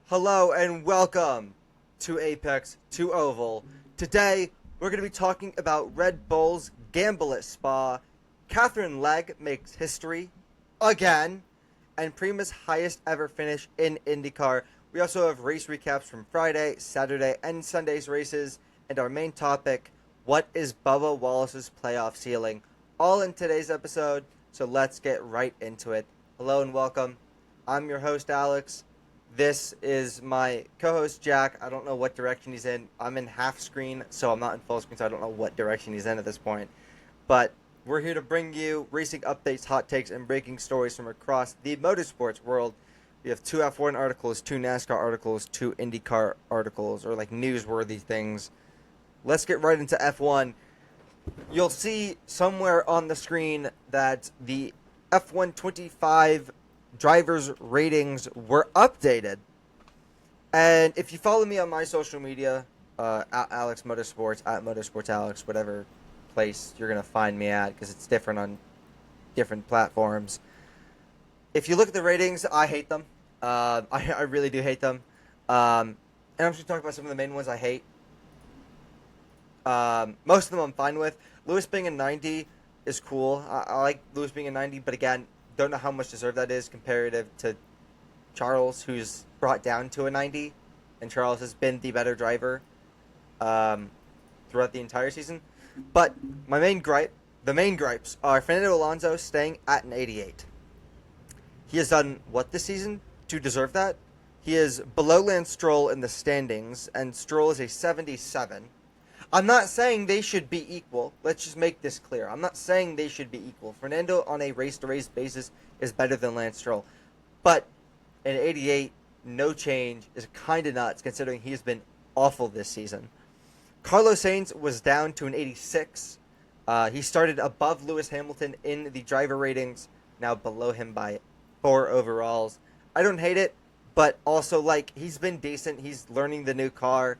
Hello and welcome to ApexToOval. Today, we're going to be talking about Red Bull's Gamble at Spa. Katherine Legge makes history again, and PREMA's highest ever finish in IndyCar. We also have race recaps from Friday, Saturday, and Sunday's races, and our main topic, what is Bubba Wallace's playoff ceiling? All in today's episode, so let's get right into it. Hello and welcome. I'm your host, Alex. This is my co-host, Jack. I don't know what direction he's in. I'm in half screen, so I'm not in full screen, so I don't know what direction he's in at this point. But we're here to bring you racing updates, hot takes, and breaking stories from across the motorsports world. We have 2 F1 articles, 2 NASCAR articles, 2 IndyCar articles, or like newsworthy things. Let's get right into F1. You'll see somewhere on the screen that the F1 25 drivers' ratings were updated. And if you follow me on my social media, at Alex Motorsports, at Motorsports Alex, whatever place you're going to find me at, because it's different on different platforms. If you look at the ratings, I hate them. I really do hate them. And I'm just going to talk about some of the main ones I hate. Most of them I'm fine with. Lewis being a 90 is cool. I like Lewis being a 90, but again, don't know how much deserved that is comparative to Charles, who's brought down to a 90, and Charles has been the better driver throughout the entire season. But the main gripes are Fernando Alonso staying at an 88. He has done what this season to deserve that? He is below Lance Stroll in the standings, and Stroll is a 77. I'm not saying they should be equal. Let's just make this clear. I'm not saying they should be equal. Fernando on a race-to-race basis is better than Lance Stroll. But an 88, no change, is kind of nuts considering he's been awful this season. Carlos Sainz was down to an 86. He started above Lewis Hamilton in the driver ratings, now below him by 4 overalls. I don't hate it, but also, he's been decent. He's learning the new car.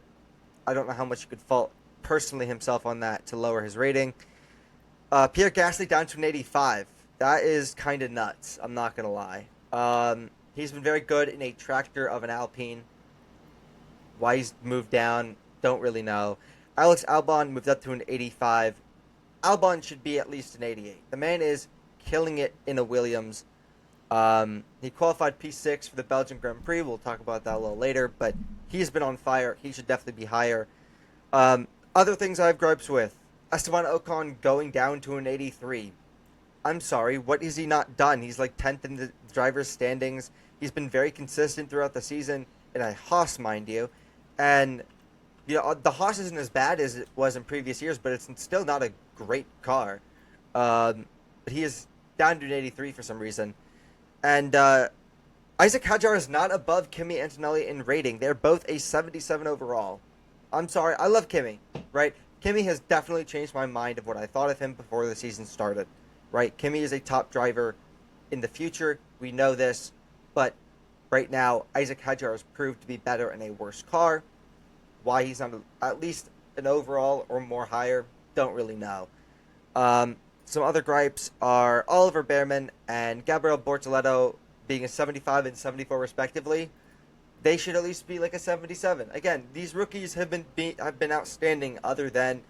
I don't know how much you could fault personally himself on that to lower his rating. Pierre Gasly down to an 85. That is kind of nuts. I'm not going to lie. He's been very good in a tractor of an Alpine. Why he's moved down, don't really know. Alex Albon moved up to an 85. Albon should be at least an 88. The man is killing it in a Williams. He qualified P6 for the Belgian Grand Prix. We'll talk about that a little later, but he's been on fire. He should definitely be higher. Other things I have gripes with. Esteban Ocon going down to an 83. I'm sorry, what has he not done? He's like 10th in the driver's standings. He's been very consistent throughout the season, in a Haas, mind you. And, the Haas isn't as bad as it was in previous years, but it's still not a great car. But he is down to an 83 for some reason. And Isaac Hadjar is not above Kimi Antonelli in rating. They're both a 77 overall. I'm sorry, I love Kimi, right? Kimi has definitely changed my mind of what I thought of him before the season started, right? Kimi is a top driver in the future. We know this, but right now, Isaac Hadjar has proved to be better in a worse car. Why he's not at least an overall or more higher, don't really know. Some other gripes are Oliver Behrman and Gabriel Bortoleto being a 75 and 74 respectively. They should at least be like a 77. Again, these rookies have been outstanding other than,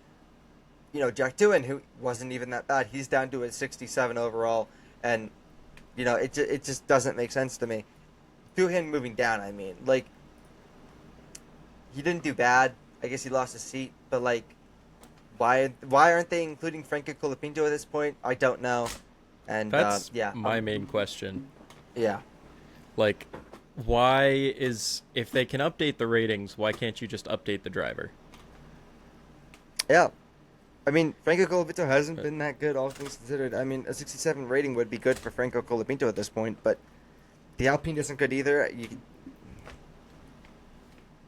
Jack Doohan, who wasn't even that bad. He's down to a 67 overall, and, it just doesn't make sense to me. Doohan moving down, I mean. He didn't do bad. I guess he lost his seat, but, why aren't they including Franco Colapinto at this point? I don't know. And, That's my main question. Yeah. If they can update the ratings, why can't you just update the driver? Yeah. I mean, Franco Colapinto hasn't been that good, all things considered. I mean, a 67 rating would be good for Franco Colapinto at this point, but the Alpine isn't good either.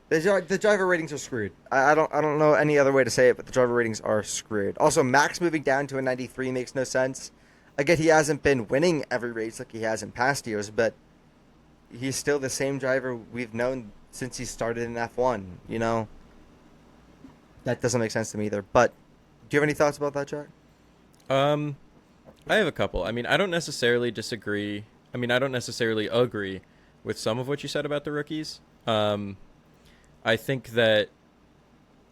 The driver ratings are screwed. I don't know any other way to say it, but the driver ratings are screwed. Also, Max moving down to a 93 makes no sense. Again, he hasn't been winning every race like he has in past years, but he's still the same driver we've known since he started in F1, That doesn't make sense to me either. But do you have any thoughts about that, Jack? I have a couple. I mean, I don't necessarily disagree. I mean, I don't necessarily agree with some of what you said about the rookies. I think that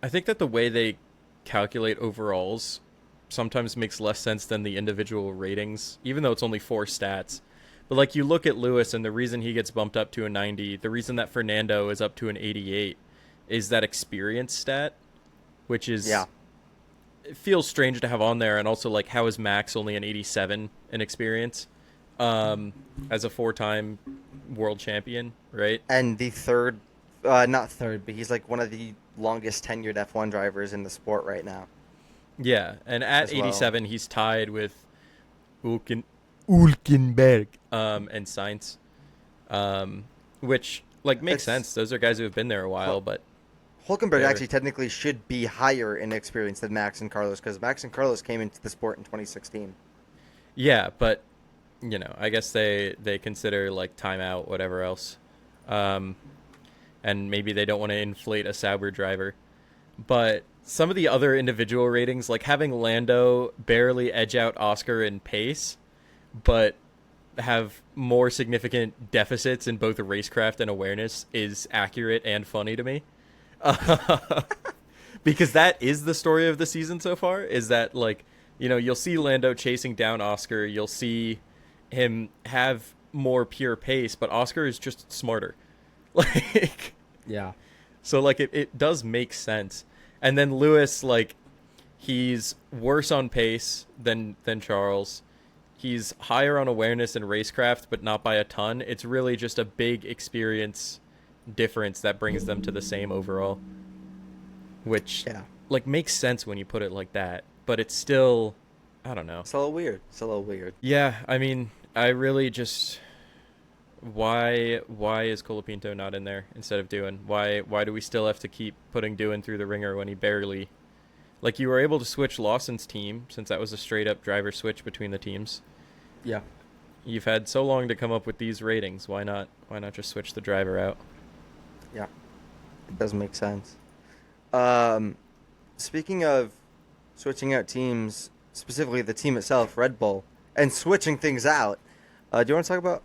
the way they calculate overalls sometimes makes less sense than the individual ratings, even though it's only 4 stats. But like you look at Lewis, and the reason he gets bumped up to a 90, the reason that Fernando is up to an 88 is that experience stat, which is it feels strange to have on there. And also, like, how is Max only an 87 in experience as a 4-time world champion, right? And the third, not third, but he's like one of the longest tenured F1 drivers in the sport right now. Yeah, and at As well. 87, he's tied with Hülkenberg and Sainz, which like makes sense. Those are guys who have been there a while, but Hülkenberg actually technically should be higher in experience than Max and Carlos, because Max and Carlos came into the sport in 2016. Yeah, but you know, I guess they consider like timeout, whatever else, and maybe they don't want to inflate a Sauber driver. But some of the other individual ratings, like having Lando barely edge out Oscar in pace, but have more significant deficits in both racecraft and awareness, is accurate and funny to me. Because that is the story of the season so far, is that, like, you know, you'll see Lando chasing down Oscar, you'll see him have more pure pace, but Oscar is just smarter. Like, Yeah. so like it does make sense. And then Lewis, like, he's worse on pace than Charles. He's higher on awareness and racecraft, but not by a ton. It's really just a big experience difference that brings them to the same overall, which like makes sense when you put it like that. But it's still, I don't know. It's a little weird. Yeah, I mean, I really just, why is Colapinto not in there instead of Doohan? Why do we still have to keep putting Doohan through the ringer when he barely, like, you were able to switch Lawson's team since that was a straight up driver switch between the teams. Yeah. You've had so long to come up with these ratings. Why not just switch the driver out? Yeah, it does make sense. Speaking of switching out teams, specifically the team itself, Red Bull, and switching things out, do you want to talk about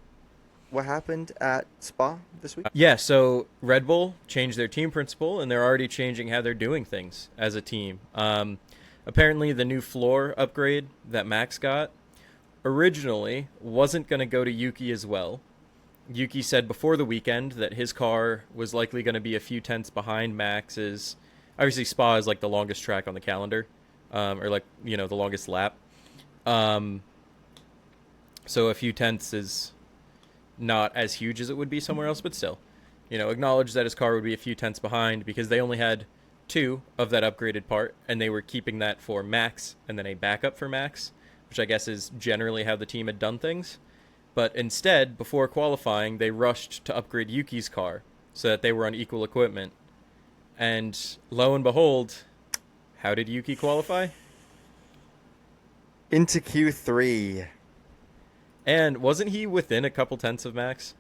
what happened at Spa this week? Yeah, so Red Bull changed their team principle, and they're already changing how they're doing things as a team. Apparently, the new floor upgrade that Max got originally wasn't going to go to Yuki as well. Yuki said before the weekend that his car was likely going to be a few tenths behind Max's. Obviously, Spa is like the longest track on the calendar, or like, you know, the longest lap. So a few tenths is not as huge as it would be somewhere else, but still, you know, acknowledge that his car would be a few tenths behind because they only had 2 of that upgraded part, and they were keeping that for Max and then a backup for Max, which I guess is generally how the team had done things. But instead, before qualifying, they rushed to upgrade Yuki's car so that they were on equal equipment. And lo and behold, how did Yuki qualify? Into Q3. And wasn't he within a couple tenths of Max?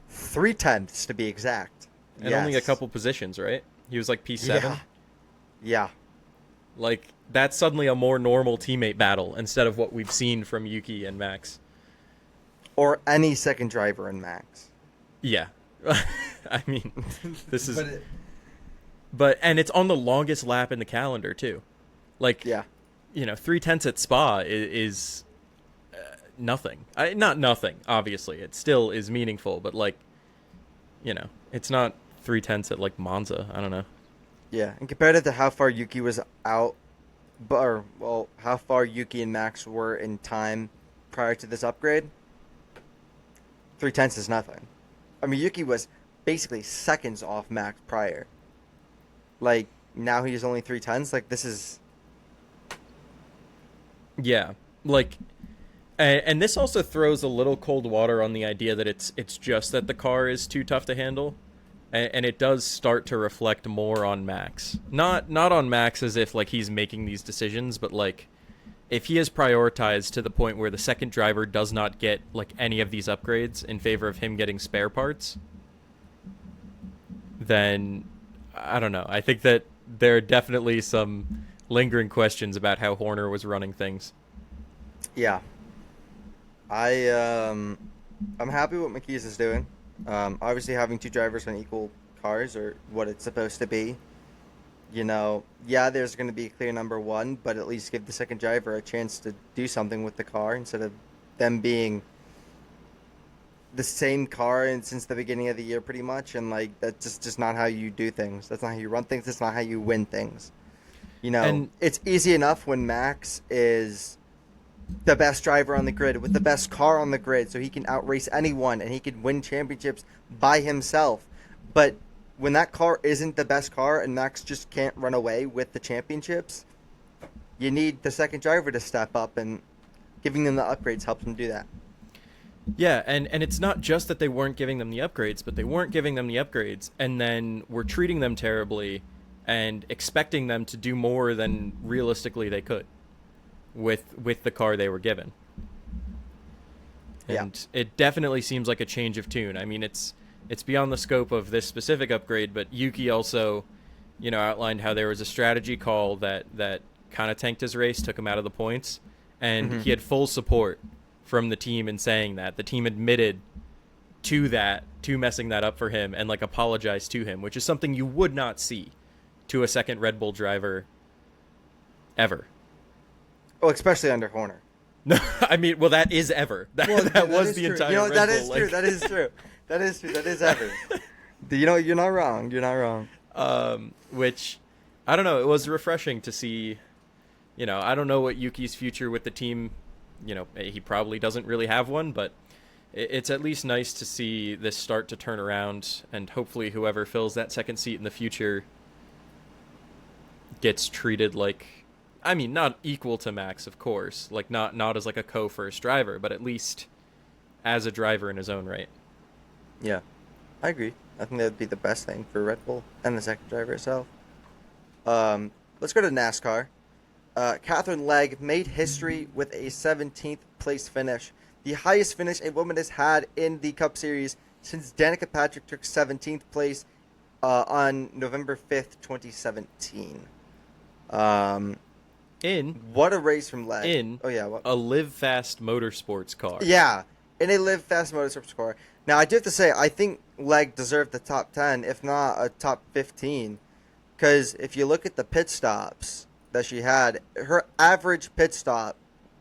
3 tenths to be exact. And only a couple positions, right? He was like P7? Yeah. Like, that's suddenly a more normal teammate battle instead of what we've seen from Yuki and Max. Or any second driver in Max. Yeah. I mean, this is... and it's on the longest lap in the calendar, too. Like, you know, 3 tenths at Spa is nothing. Not nothing, obviously. It still is meaningful, but, like, you know, it's not 3 tenths at, like, Monza. I don't know. Yeah, and compared to how far Yuki was out, how far Yuki and Max were in time prior to this upgrade, 3 tenths is nothing. I mean, Yuki was basically seconds off Max prior. Like, now he's only 3 tenths. Like, this is... Yeah, like... And this also throws a little cold water on the idea that it's just that the car is too tough to handle. And it does start to reflect more on Max. Not on Max as if, like, he's making these decisions, but, like, if he is prioritized to the point where the second driver does not get, like, any of these upgrades in favor of him getting spare parts, then, I don't know. I think that there are definitely some lingering questions about how Horner was running things. Yeah. I'm happy what McKees is doing. Obviously, having two drivers on equal cars are what it's supposed to be. Yeah, there's going to be a clear number one, but at least give the second driver a chance to do something with the car instead of them being the same car and since the beginning of the year, pretty much. And like that's just not how you do things. That's not how you run things. That's not how you win things. And It's easy enough when Max is the best driver on the grid with the best car on the grid, so he can outrace anyone and he can win championships by himself. But when that car isn't the best car and Max just can't run away with the championships, you need the second driver to step up, and giving them the upgrades helps them do that. yeah, and it's not just that they weren't giving them the upgrades, but they weren't giving them the upgrades and then were treating them terribly and expecting them to do more than realistically they could with the car they were given. Yeah. And it definitely seems like a change of tune. I mean, it's beyond the scope of this specific upgrade, but Yuki also, outlined how there was a strategy call that kind of tanked his race, took him out of the points, and he had full support from the team in saying that. The team admitted to messing that up for him and like apologized to him, which is something you would not see to a second Red Bull driver ever. Oh, especially under Horner. No, I mean, well, that is ever. That was the true. entire Red that Bull, is true. That is true. That is true. That is ever. You're not wrong. You're not wrong. Which, I don't know. It was refreshing to see. I don't know what Yuki's future with the team. He probably doesn't really have one, but it's at least nice to see this start to turn around, and hopefully whoever fills that second seat in the future gets treated like, I mean, not equal to Max, of course, like not as like a co-first driver, but at least as a driver in his own right. Yeah, I agree. I think that would be the best thing for Red Bull and the second driver itself. Let's go to NASCAR. Katherine Legge made history with a 17th place finish, the highest finish a woman has had in the Cup Series since Danica Patrick took 17th place on November 5th, 2017. What a race from Legge. A Live Fast Motorsports car. Yeah, in a Live Fast Motorsports car. Now, I do have to say, I think Legge deserved the top 10, if not a top 15, because if you look at the pit stops that she had, her average pit stop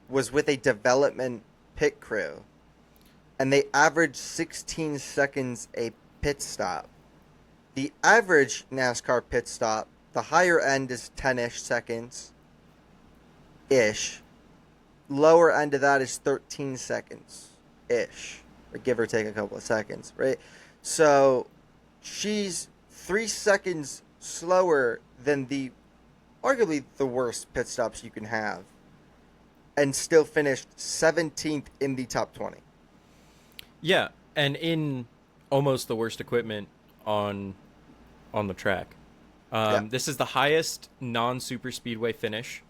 was with a development pit crew, and they averaged 16 seconds a pit stop. The average NASCAR pit stop, the higher end is 10-ish seconds. Lower end of that is 13 seconds ish, or give or take a couple of seconds, right? So she's 3 seconds slower than arguably the worst pit stops you can have, and still finished 17th in the top 20. Yeah, and in almost the worst equipment on the track. This is the highest non-super speedway finish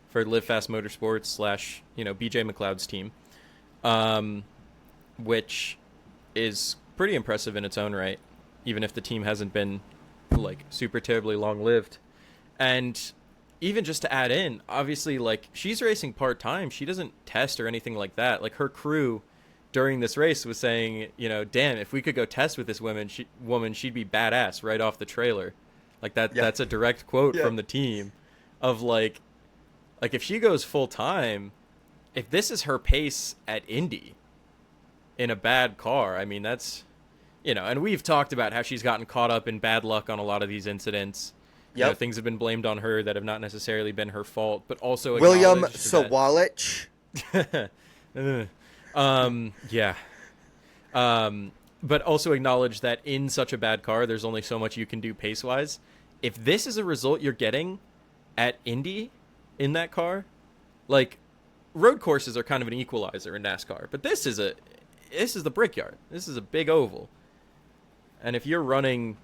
for Live Fast Motorsports / BJ McLeod's team, which is pretty impressive in its own right, even if the team hasn't been like super terribly long-lived. And even just to add in, obviously, like, she's racing part-time. She doesn't test or anything like that. Like, her crew during this race was saying, damn, if we could go test with this woman, she'd be badass right off the trailer. Like, that's a direct quote from the team of, like, if she goes full-time, if this is her pace at Indy in a bad car, I mean, that's, and we've talked about how she's gotten caught up in bad luck on a lot of these incidents. Things have been blamed on her that have not necessarily been her fault, but also William Sawalich. But also acknowledge that in such a bad car, there's only so much you can do pace-wise. If this is a result you're getting at Indy in that car, like, road courses are kind of an equalizer in NASCAR, but this is the Brickyard. This is a big oval. And if you're running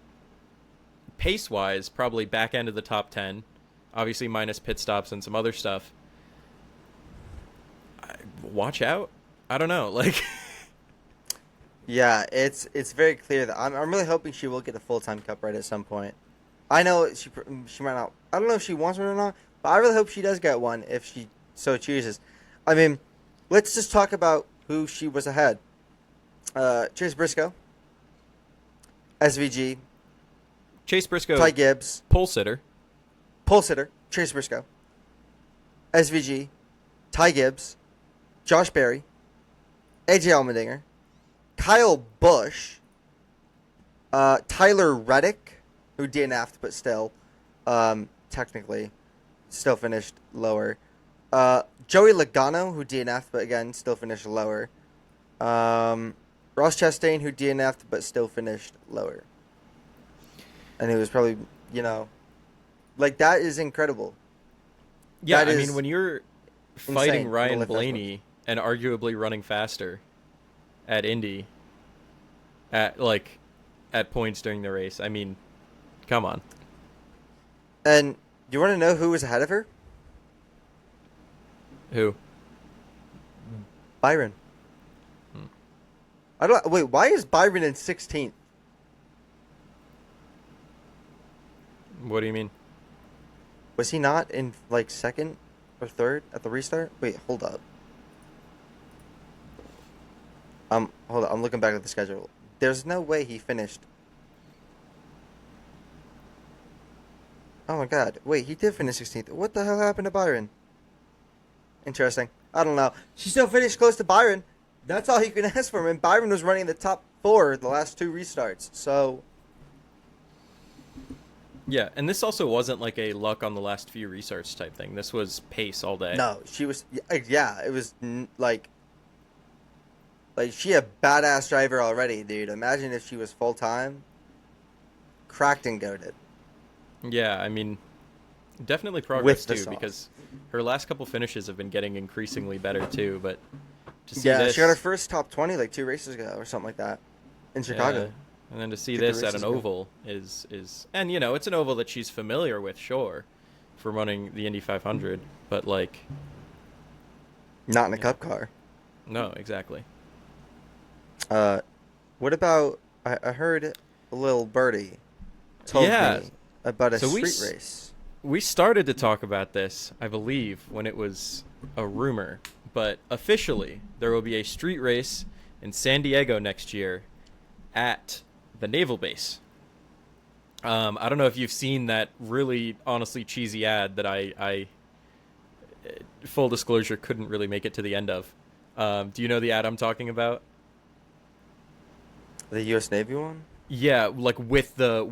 pace-wise, probably back end of the top 10, obviously minus pit stops and some other stuff, watch out. I don't know, like... Yeah, it's very clear that I'm really hoping she will get a full-time Cup ride at some point. I know she might not. I don't know if she wants one or not, but I really hope she does get one if she so chooses. I mean, let's just talk about who she was ahead. Chase Briscoe SVG, Chase Briscoe, Ty Gibbs, pole sitter. pole sitter, Chase Briscoe, SVG, Ty Gibbs, Josh Berry, AJ Allmendinger, Kyle Busch, Tyler Reddick, who DNF'd but still, technically, still finished lower. Joey Logano, who DNF'd but again still finished lower. Ross Chastain, who DNF'd but still finished lower. And it was probably, like, that is incredible. Yeah, That I is mean, when you're insane fighting to Ryan lift that Blaney and arguably running faster at Indy at points during the race, I mean, come on. And you want to know who was ahead of her? Who? Byron. Wait, why is Byron in 16th? What do you mean? Was he not in, like, second or third at the restart? Wait, hold up. Hold up. I'm looking back at the schedule. There's no way he finished. Oh my god. Wait, he did finish 16th. What the hell happened to Byron? Interesting. I don't know. She still finished close to Byron. That's all you can ask for him. And Byron was running the top 4 the last 2 restarts. So, Yeah, and this also wasn't like a luck on the last few restarts type thing. This was pace all day. no, she was. Yeah, it was like she a badass driver already, dude. Imagine if she was full time. Cracked and goated. Yeah, I mean, definitely progress With the too, sauce. because her last couple finishes have been getting increasingly better too. But to see Yeah, this, she got her first top 20 like 2 races ago or something like that in Chicago. yeah, and then to see Get the this at races an going. oval is and it's an oval that she's familiar with, sure, for running the Indy 500, but like, Not in a cup car. no, exactly. What about? I heard a little birdie told Yeah. me about a So street race. We started to talk about this, I believe, when it was a rumor, but officially there will be a street race in San Diego next year at the naval base. I don't know if you've seen that really honestly cheesy ad that I full disclosure, couldn't really make it to the end of. Do you know the ad I'm talking about? The U.S. Navy one. Yeah, like with the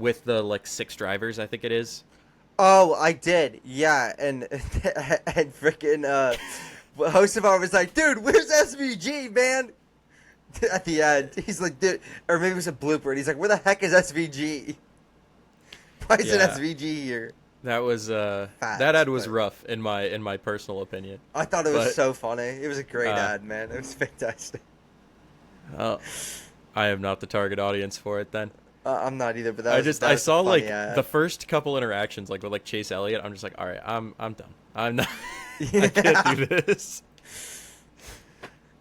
like 6 drivers, I think it is. Oh, I did. Yeah, and and freaking host of ours was like, dude, where's SVG, man? At the end, he's like, dude, or maybe it was a blooper, and he's like, where the heck is SVG? Why isn't Yeah. SVG here? That was that ad was rough in my personal opinion. I thought it was But- so funny. It was a great ad, man. It was fantastic. Oh, I am not the target audience for it then. I'm not either, but that was I a saw funny like ad. the first couple interactions like with like Chase Elliott. I'm just like, all right, I'm done. I'm not. I can't do this.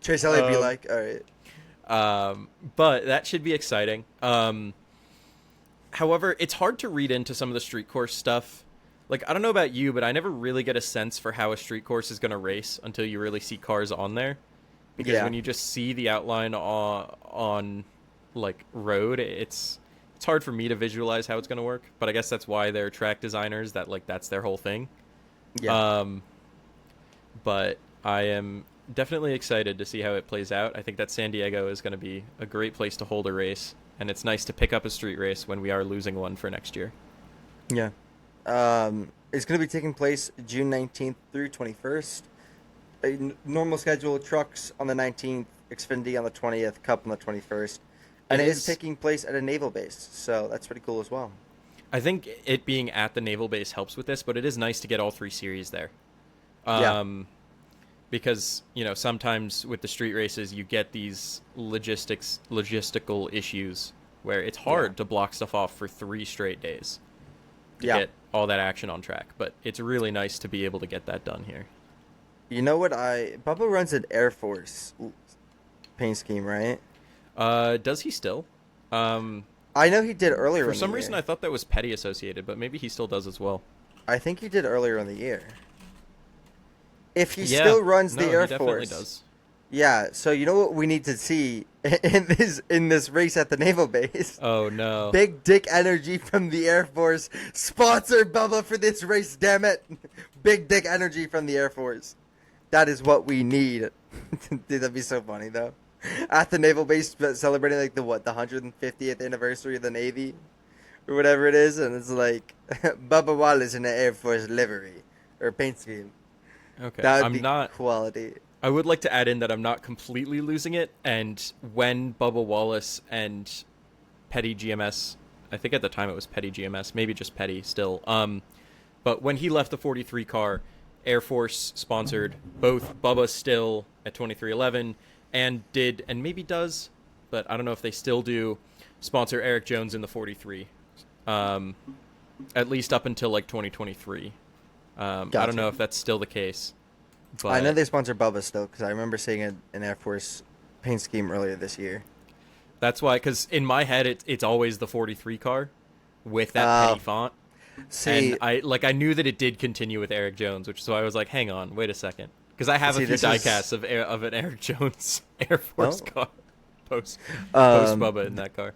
Chase Elliott be Um, like, all right. But that should be exciting. However, it's hard to read into some of the street course stuff. Like, I don't know about you, but I never really get a sense for how a street course is going to race until you really see cars on there. Because Yeah. when you just see the outline on like road, it's hard for me to visualize how it's going to work. But I guess that's why they're track designers, that like that's their whole thing. Yeah. But I am definitely excited to see how it plays out. I think that San Diego is going to be a great place to hold a race, and it's nice to pick up a street race when we are losing one for next year. Yeah. It's going to be taking place June 19th through 21st. Normal schedule, trucks on the 19th, Xfinity on the 20th, Cup on the 21st. And it is taking place at a naval base, so that's pretty cool as well. I think it being at the naval base helps with this, but it is nice to get all 3 series there. Yeah. Because, sometimes with the street races, you get these logistical issues where it's hard to block stuff off for 3 straight days to get all that action on track. But it's really nice to be able to get that done here. You know what Bubba runs an Air Force paint scheme, right? Does he still? I know he did earlier in For the some year. reason, I thought that was Petty associated, but maybe he still does as well. I think he did earlier in the year. If he Yeah. still runs No, the he Air definitely Force, does. Yeah, so you know what we need to see in this race at the naval base? Oh no. Big dick energy from the Air Force. Sponsor Bubba for this race, damn it! Big dick energy from the Air Force. That is what we need. Dude, that'd be so funny though. At the naval base, celebrating like the 150th anniversary of the Navy, or whatever it is, and it's like Bubba Wallace in the Air Force livery or paint scheme. Okay. That would I'm be not. quality. I would like to add in that I'm not completely losing it, and when Bubba Wallace and Petty GMS, I think at the time it was Petty GMS, maybe just Petty still, but when he left the 43 car, Air Force sponsored both Bubba Still at 2311 and did, and maybe does, but I don't know if they still do, sponsor Eric Jones in the 43, at least up until like 2023. I Gotcha. don't know if that's still the case. But I know they sponsor Bubba still because I remember seeing an Air Force paint scheme earlier this year. that's why, because in my head, it's always the 43 car with that Petty font. See, And I knew that it did continue with Eric Jones, which so I was like, hang on, wait a second, because I have See, a few this is- diecasts of an Eric Jones Air Force Well, car post um, Bubba in that car.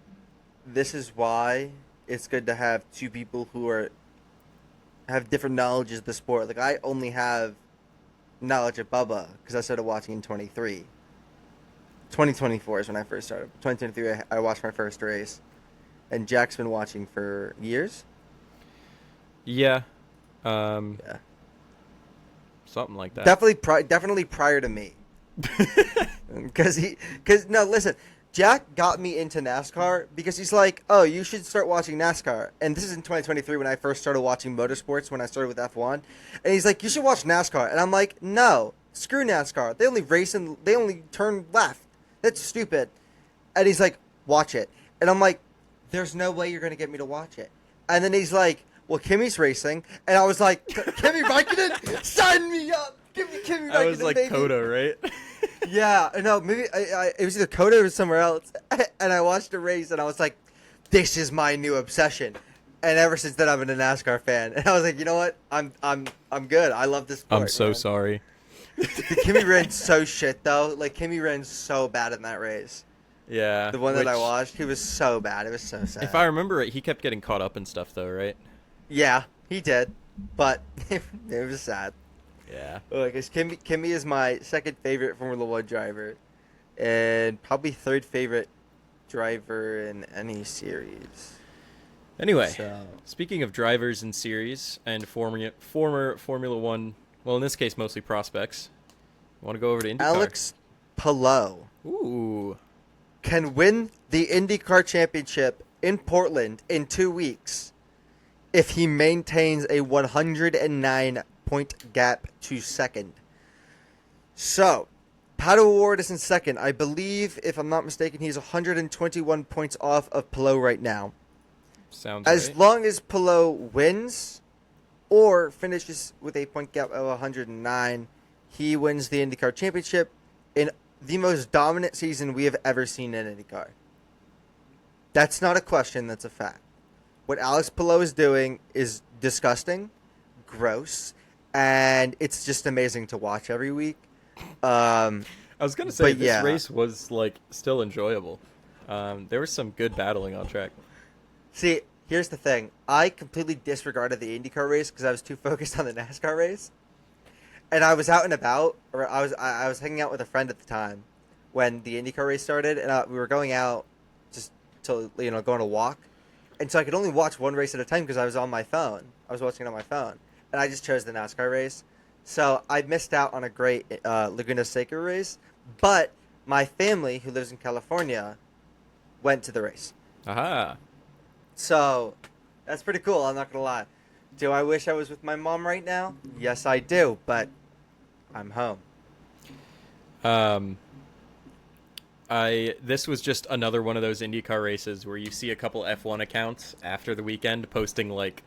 this is why it's good to have two people who have different knowledges of the sport. Like I only have knowledge of Bubba because I started watching in 2024 is when I first started. 2023 I watched my first race, and Jack's been watching for years. Yeah, Yeah, something like that. definitely prior to me. Because no, listen, Jack got me into NASCAR because he's like, oh, you should start watching NASCAR. And this is in 2023 when I first started watching motorsports, when I started with F1. And he's like, you should watch NASCAR. And I'm like, no, screw NASCAR. They only race and they only turn left. That's stupid. And he's like, watch it. And I'm like, there's no way you're going to get me to watch it. And then he's like, well, Kimmy's racing. And I was like, Kimmy Raikkonen, sign me up. Give me Kimmy Raikkonen, I was like baby. Coda, right? Yeah, no, maybe it was either Coda or somewhere else. And I watched a race, and I was like, "This is my new obsession." And ever since then, I've been a NASCAR fan. And I was like, you know what? I'm good. I love this sport. I'm so man. sorry. Kimmy ran so shit though. Like Kimmy ran so bad in that race. Yeah, The one that I which, watched, he was so bad. It was so sad. if I remember right, he kept getting caught up in stuff though, right? Yeah, he did, but it was sad. Yeah. Because Kimmy is my second favorite Formula One driver, and probably third favorite driver in any series. Anyway, So speaking of drivers in series and former Formula One, well, in this case, mostly prospects, I want to go over to IndyCar. Alex Palou Ooh. can win the IndyCar Championship in Portland in 2 weeks if he maintains a 109-point gap to second. So, Pato O'Ward is in second. I believe, if I'm not mistaken, he's 121 points off of Palou right now. Sounds As right. long as Palou wins or finishes with a point gap of 109, he wins the IndyCar Championship in the most dominant season we have ever seen in IndyCar. That's not a question, that's a fact. What Alex Palou is doing is disgusting, gross, and it's just amazing to watch every week. I was gonna say but this yeah. race was like still enjoyable. There was some good battling on track. See, here's the thing. I completely disregarded the IndyCar race because I was too focused on the NASCAR race. And I was out and about, or I was hanging out with a friend at the time when the IndyCar race started, and we were going out just to go on a walk, and so I could only watch one race at a time because I was on my phone. I was watching it on my phone, and I just chose the NASCAR race, so I missed out on a great Laguna Seca race. But my family, who lives in California, went to the race, Aha. so that's pretty cool. I'm not gonna lie. Do I wish I was with my mom right now? Yes, I do, but I'm home. This was just another one of those IndyCar races where you see a couple F1 accounts after the weekend posting like,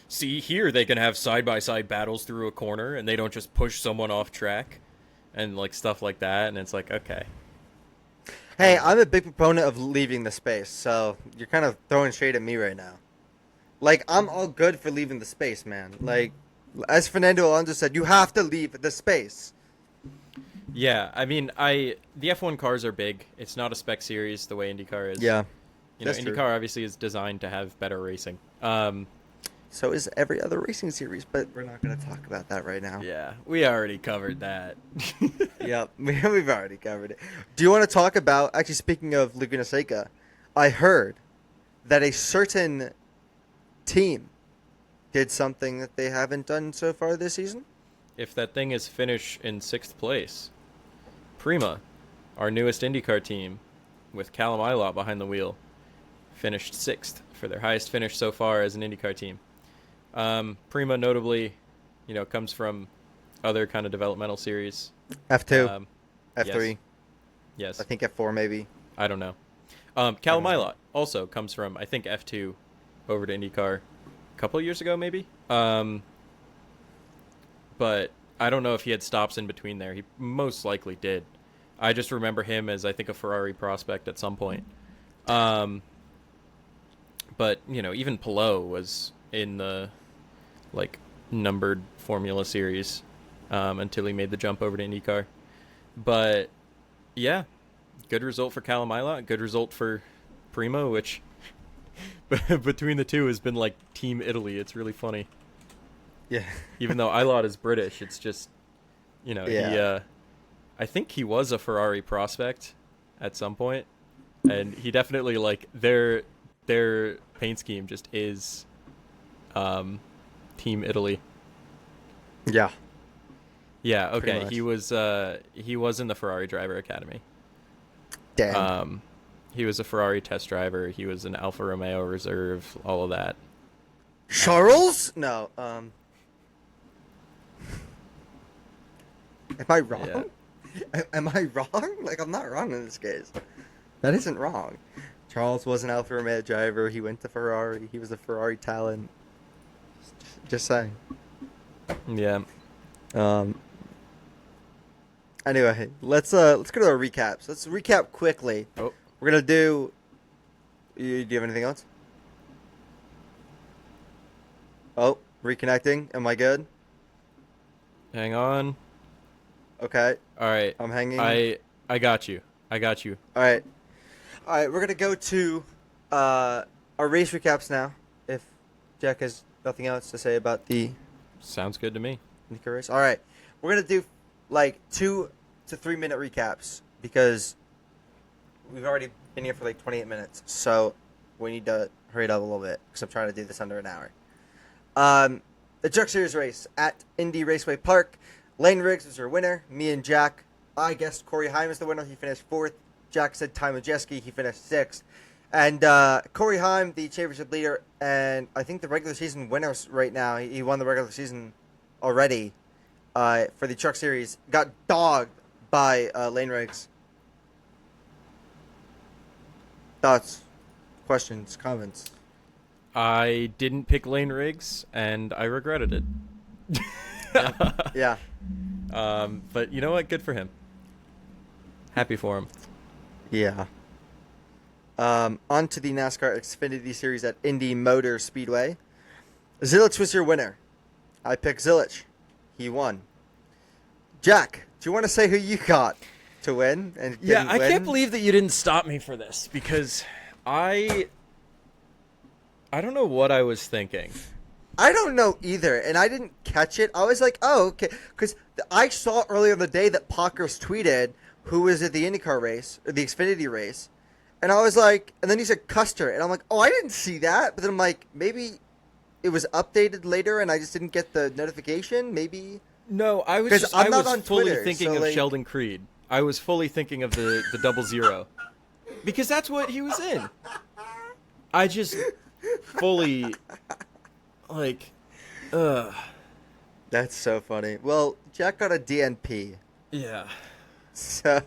see here they can have side-by-side battles through a corner and they don't just push someone off track and like stuff like that, and it's like, okay. Hey, I'm a big proponent of leaving the space, so you're kind of throwing shade at me right now. Like, I'm all good for leaving the space, man. Like, as Fernando Alonso said, you have to leave the space. Yeah, I mean, the F1 cars are big. It's not a spec series the way IndyCar is. Yeah, You know, that's true. IndyCar obviously is designed to have better racing. So is every other racing series, but we're not going to talk about that right now. Yeah, we already covered that. Yep, we've already covered it. Do you want to talk about, actually speaking of Laguna Seca, I heard that a certain team did something that they haven't done so far this season? If that thing is finished in 6th place, PREMA, our newest IndyCar team, with Callum Ilott behind the wheel, finished 6th for their highest finish so far as an IndyCar team. PREMA notably, comes from other kind of developmental series. F2, F3, Yes. I think F4 maybe. I don't know. Callum Ilott also comes from, I think, F2 over to IndyCar a couple years ago, maybe. But I don't know if he had stops in between there. He most likely did. I just remember him as, I think, a Ferrari prospect at some point. But, even Palou was in the, numbered Formula Series until he made the jump over to IndyCar. But, yeah, good result for Callum Ilott. Good result for PREMA, which between the two has been like Team Italy. It's really funny. Yeah. Even though Ilott is British, it's just, I think he was a Ferrari prospect at some point, and he definitely, their paint scheme just is Team Italy. Yeah. Yeah, okay. Pretty He was in the Ferrari Driver Academy. Damn. He was a Ferrari test driver. He was an Alfa Romeo reserve, all of that. Charles? No. Am I wrong? Yeah. Am I wrong? I'm not wrong in this case. That isn't wrong. Charles was an Alfa Romeo driver. He went to Ferrari. He was a Ferrari talent. Just saying. Yeah. Anyway, let's go to our recaps. Let's recap quickly. Oh. We're gonna do. Do you have anything else? Oh, reconnecting. Am I good? Hang on. Okay. All right. I'm hanging. I got you. All right. We're gonna go to our race recaps now. If Jack has nothing else to say about the Sounds good to me. IndyCar race. All right. We're gonna do 2 to 3 minute recaps because we've already been here for 28 minutes, so we need to hurry it up a little bit because I'm trying to do this under an hour. The Truck Series race at Indy Raceway Park. Lane Riggs was our winner. Me and Jack. I guessed Corey Heim is the winner. He finished 4th. Jack said Ty Majeski. He finished 6th. And Corey Heim, the championship leader, and I think the regular season winner right now. He won the regular season already for the Truck Series. Got dogged by Lane Riggs. Thoughts, questions, comments? I didn't pick Lane Riggs, and I regretted it. Yeah. But you know what? Good for him. Happy for him. Yeah. On to the NASCAR Xfinity Series at Indy Motor Speedway. Zilich was your winner. I picked Zilich. He won. Jack, do you want to say who you got to win? And Yeah, I win? can't believe that you didn't stop me for this because I don't know what I was thinking. I don't know either, and I didn't catch it. I was like, oh, okay. Because I saw earlier in the day that Pockers tweeted who was at the IndyCar race, or the Xfinity race. And I was like, and then he said Custer. And I'm like, oh, I didn't see that. But then I'm like, maybe it was updated later and I just didn't get the notification. Maybe. No, I was 'Cause just, I'm I not was on fully Twitter, thinking so, of like- Sheldon Creed. I was fully thinking of the 00. Because that's what he was in. I just fully, That's so funny. Well, Jack got a DNP. yeah. So,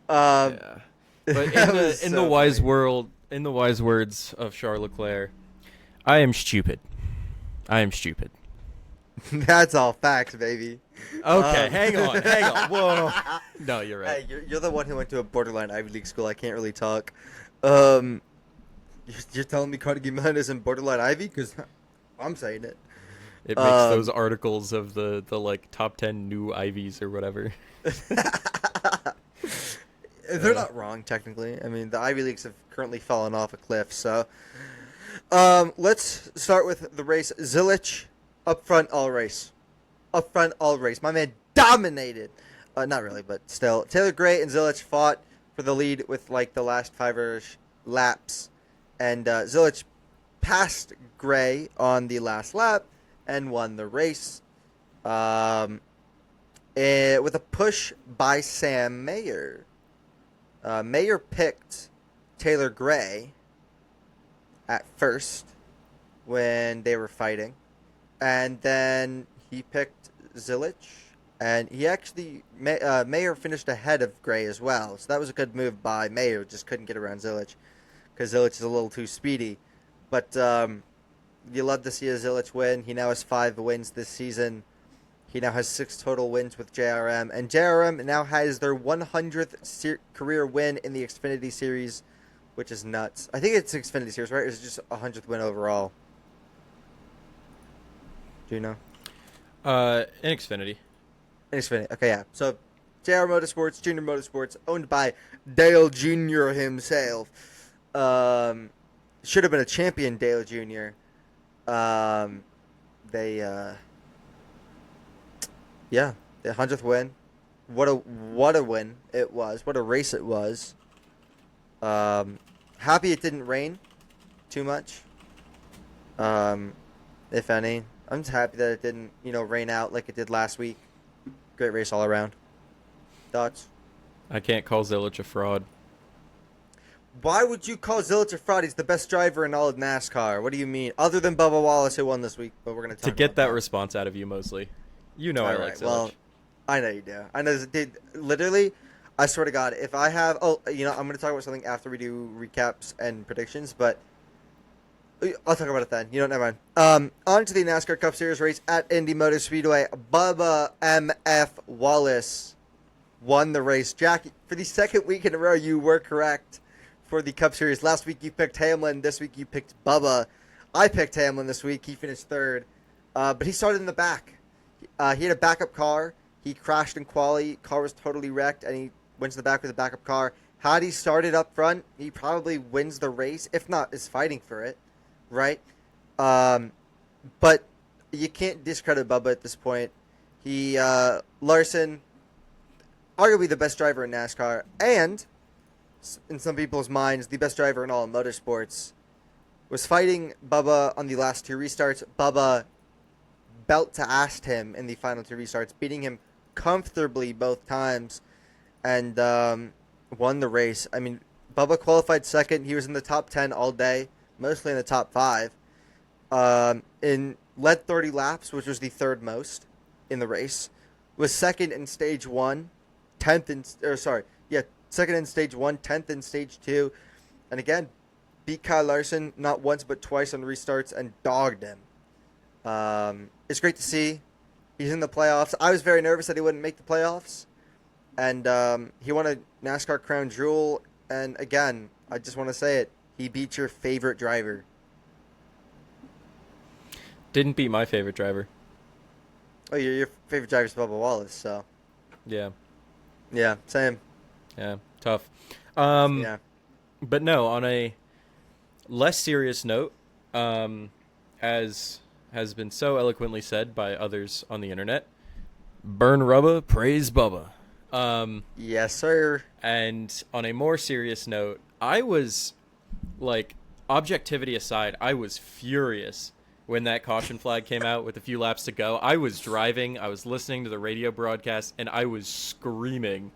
Yeah. But that was in so the wise funny. world, in the wise words of Charles Leclerc, I am stupid. I am stupid. That's all facts, baby. Okay, hang on. Whoa. No, you're right. Hey, you're the one who went to a borderline Ivy League school. I can't really talk. You're telling me Carnegie Mellon isn't borderline Ivy? Because I'm saying it. It makes those articles of the like top 10 new Ivies or whatever. They're not wrong, technically. I mean, the Ivy Leagues have currently fallen off a cliff. So, let's start with the race. Zilich, up front all race. Up front all race. My man dominated. Not really, but still. Taylor Gray and Zilich fought for the lead with, like, the last 5 laps. And Zilich passed Gray on the last lap and won the race. With a push by Sam Mayer. Mayer picked Taylor Gray at first when they were fighting, and then he picked Zilich, and he actually Mayer finished ahead of Gray as well, so that was a good move by Mayer. Just couldn't get around Zilich because Zilich is a little too speedy, but you love to see a Zilich win. He now has 5 wins this season. He now has 6 total wins with JRM, and JRM now has their 100th career win in the Xfinity Series, which is nuts. I think it's Xfinity Series, right? Or is it just 100th win overall? Do you know? In Xfinity. In Xfinity. Okay, yeah. So, JR Motorsports, Junior Motorsports, owned by Dale Jr. himself. Should have been a champion, Dale Jr. Yeah, the 100th win. What a win it was. What a race it was. Happy it didn't rain too much. If any. I'm just happy that it didn't, rain out like it did last week. Great race all around. Thoughts? I can't call Zilich a fraud. Why would you call Zilich a fraud? He's the best driver in all of NASCAR. What do you mean? Other than Bubba Wallace, who won this week, but we're gonna talk to get about that response out of you mostly. You know, I like Zilich. Well, I know you do. I know, dude. Literally, I swear to God, if I have, I'm gonna talk about something after we do recaps and predictions, but I'll talk about it then. Never mind. On to the NASCAR Cup Series race at Indy Motor Speedway. Bubba M.F. Wallace won the race. Jack, for the second week in a row, you were correct for the Cup Series. Last week you picked Hamlin. This week you picked Bubba. I picked Hamlin this week. He finished 3rd. But he started in the back. He had a backup car. He crashed in quali. Car was totally wrecked, and he went to the back with a backup car. Had he started up front, he probably wins the race. If not, is fighting for it, right? But you can't discredit Bubba at this point. Larson, arguably the best driver in NASCAR, and in some people's minds, the best driver in all of motorsports, was fighting Bubba on the last 2 restarts. Bubba belt to assed him in the final 2 restarts, beating him comfortably both times, and won the race. I mean, Bubba qualified 2nd. He was in the top 10 all day, mostly in the top 5. Led 30 laps, which was the 3rd most in the race. Was 2nd in stage 1, 10th in 2nd in stage 1, 10th in stage 2, and again beat Kyle Larson not once but twice on restarts and dogged him. It's great to see. He's in the playoffs. I was very nervous that he wouldn't make the playoffs. And he won a NASCAR Crown Jewel. And again, I just want to say it. He beat your favorite driver. Didn't beat my favorite driver. Oh, your favorite driver is Bubba Wallace, so. Yeah. Yeah, same. Yeah, tough. Yeah. But no, on a less serious note, as has been so eloquently said by others on the internet, burn rubber, praise Bubba. Yes, sir. And on a more serious note, I was, objectivity aside, I was furious when that caution flag came out with a few laps to go. I was driving, I was listening to the radio broadcast, and I was screaming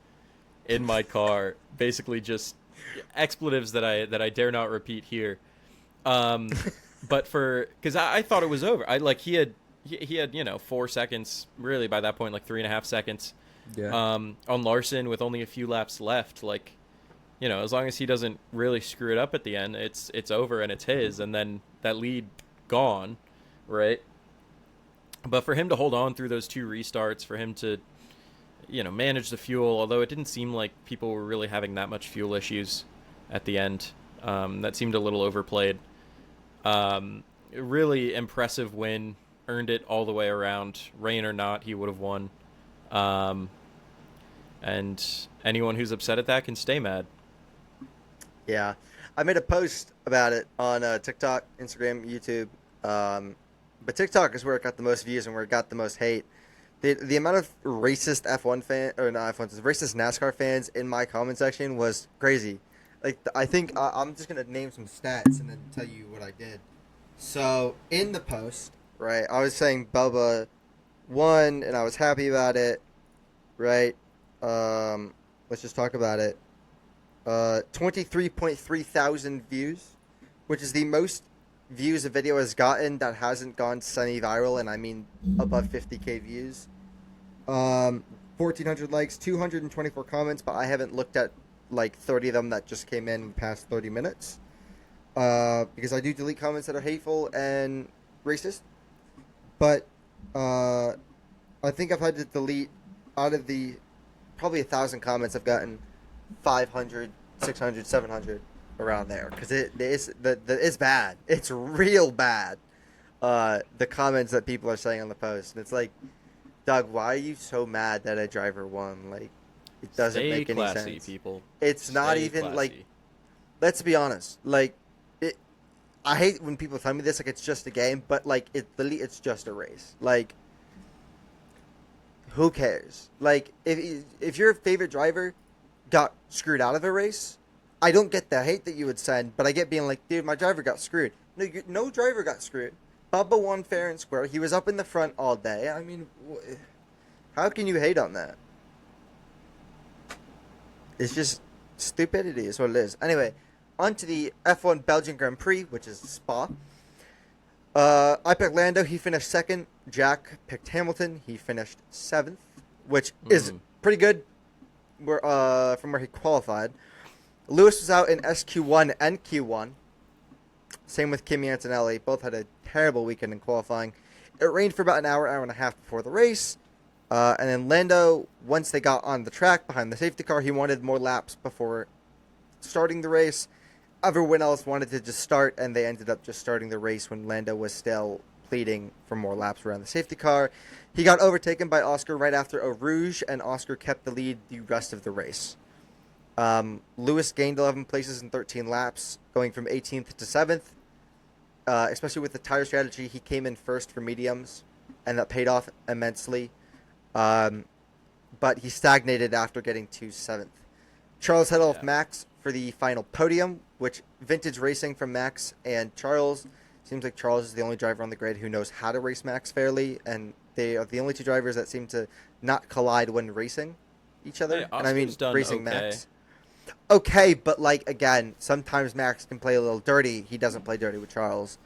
in my car, basically just expletives that I dare not repeat here. But because I thought it was over. He had 4 seconds, really by that point, 3.5 seconds. Yeah. On Larson with only a few laps left. As long as he doesn't really screw it up at the end, it's over and it's his, and then that lead gone, right? But for him to hold on through those 2 restarts, for him to manage the fuel, although it didn't seem like people were really having that much fuel issues at the end, that seemed a little overplayed. Really impressive win earned it all the way around. Rain or not, he would have won. And anyone who's upset at that can stay mad. Yeah, I made a post about it on TikTok, Instagram, YouTube. But TikTok is where it got the most views and where it got the most hate. The amount of racist F1 fan or not F1, racist NASCAR fans in my comment section was crazy. Like I think I'm just gonna name some stats and then tell you what I did. So in the post, right, I was saying Bubba won and I was happy about it, right? Let's just talk about it. 23.3 thousand views, which is the most views a video has gotten that hasn't gone semi-viral, and I mean above 50k views. 1,400 likes, 224 comments, but I haven't looked at like 30 of them that just came in the past 30 minutes. Because I do delete comments that are hateful and racist. But I think I've had to delete out of the probably 1,000 comments I've gotten 500, 600, 700 around there because it's bad. It's real bad. The comments that people are saying on the post, and it's like, Doug, why are you so mad that a driver won? Like, it doesn't make any classy, sense. People. It's not even classy. like. Let's be honest. Like, I hate when people tell me this. Like, it's just a game, but like, it's just a race. Like, who cares? Like, if your favorite driver got screwed out of a race, I don't get the hate that you would send, but I get being like, dude, my driver got screwed. No driver got screwed. Bubba won fair and square. He was up in the front all day. I mean, how can you hate on that? It's just stupidity is what it is. Anyway, on to the F1 Belgian Grand Prix, which is Spa. I picked Lando. He finished second. Jack picked Hamilton. He finished seventh, which is pretty good from where he qualified. Lewis was out in SQ1 and Q1. Same with Kimi Antonelli. Both had a terrible weekend in qualifying. It rained for about an hour and a half before the race. And then Lando, once they got on the track behind the safety car, he wanted more laps before starting the race. Everyone else wanted to just start, and they ended up just starting the race when Lando was still pleading for more laps around the safety car. He got overtaken by Oscar right after Eau Rouge, and Oscar kept the lead the rest of the race. Lewis gained 11 places in 13 laps, going from 18th to 7th. Especially with the tire strategy, he came in first for mediums, and that paid off immensely. But he stagnated after getting to 7th. Charles headed off Max for the final podium, which vintage racing from Max and Charles. Seems like Charles is the only driver on the grid who knows how to race Max fairly, and they are the only two drivers that seem to not collide when racing each other. Hey, and I mean racing okay. Max. Okay, but like again, sometimes Max can play a little dirty. He doesn't play dirty with Charles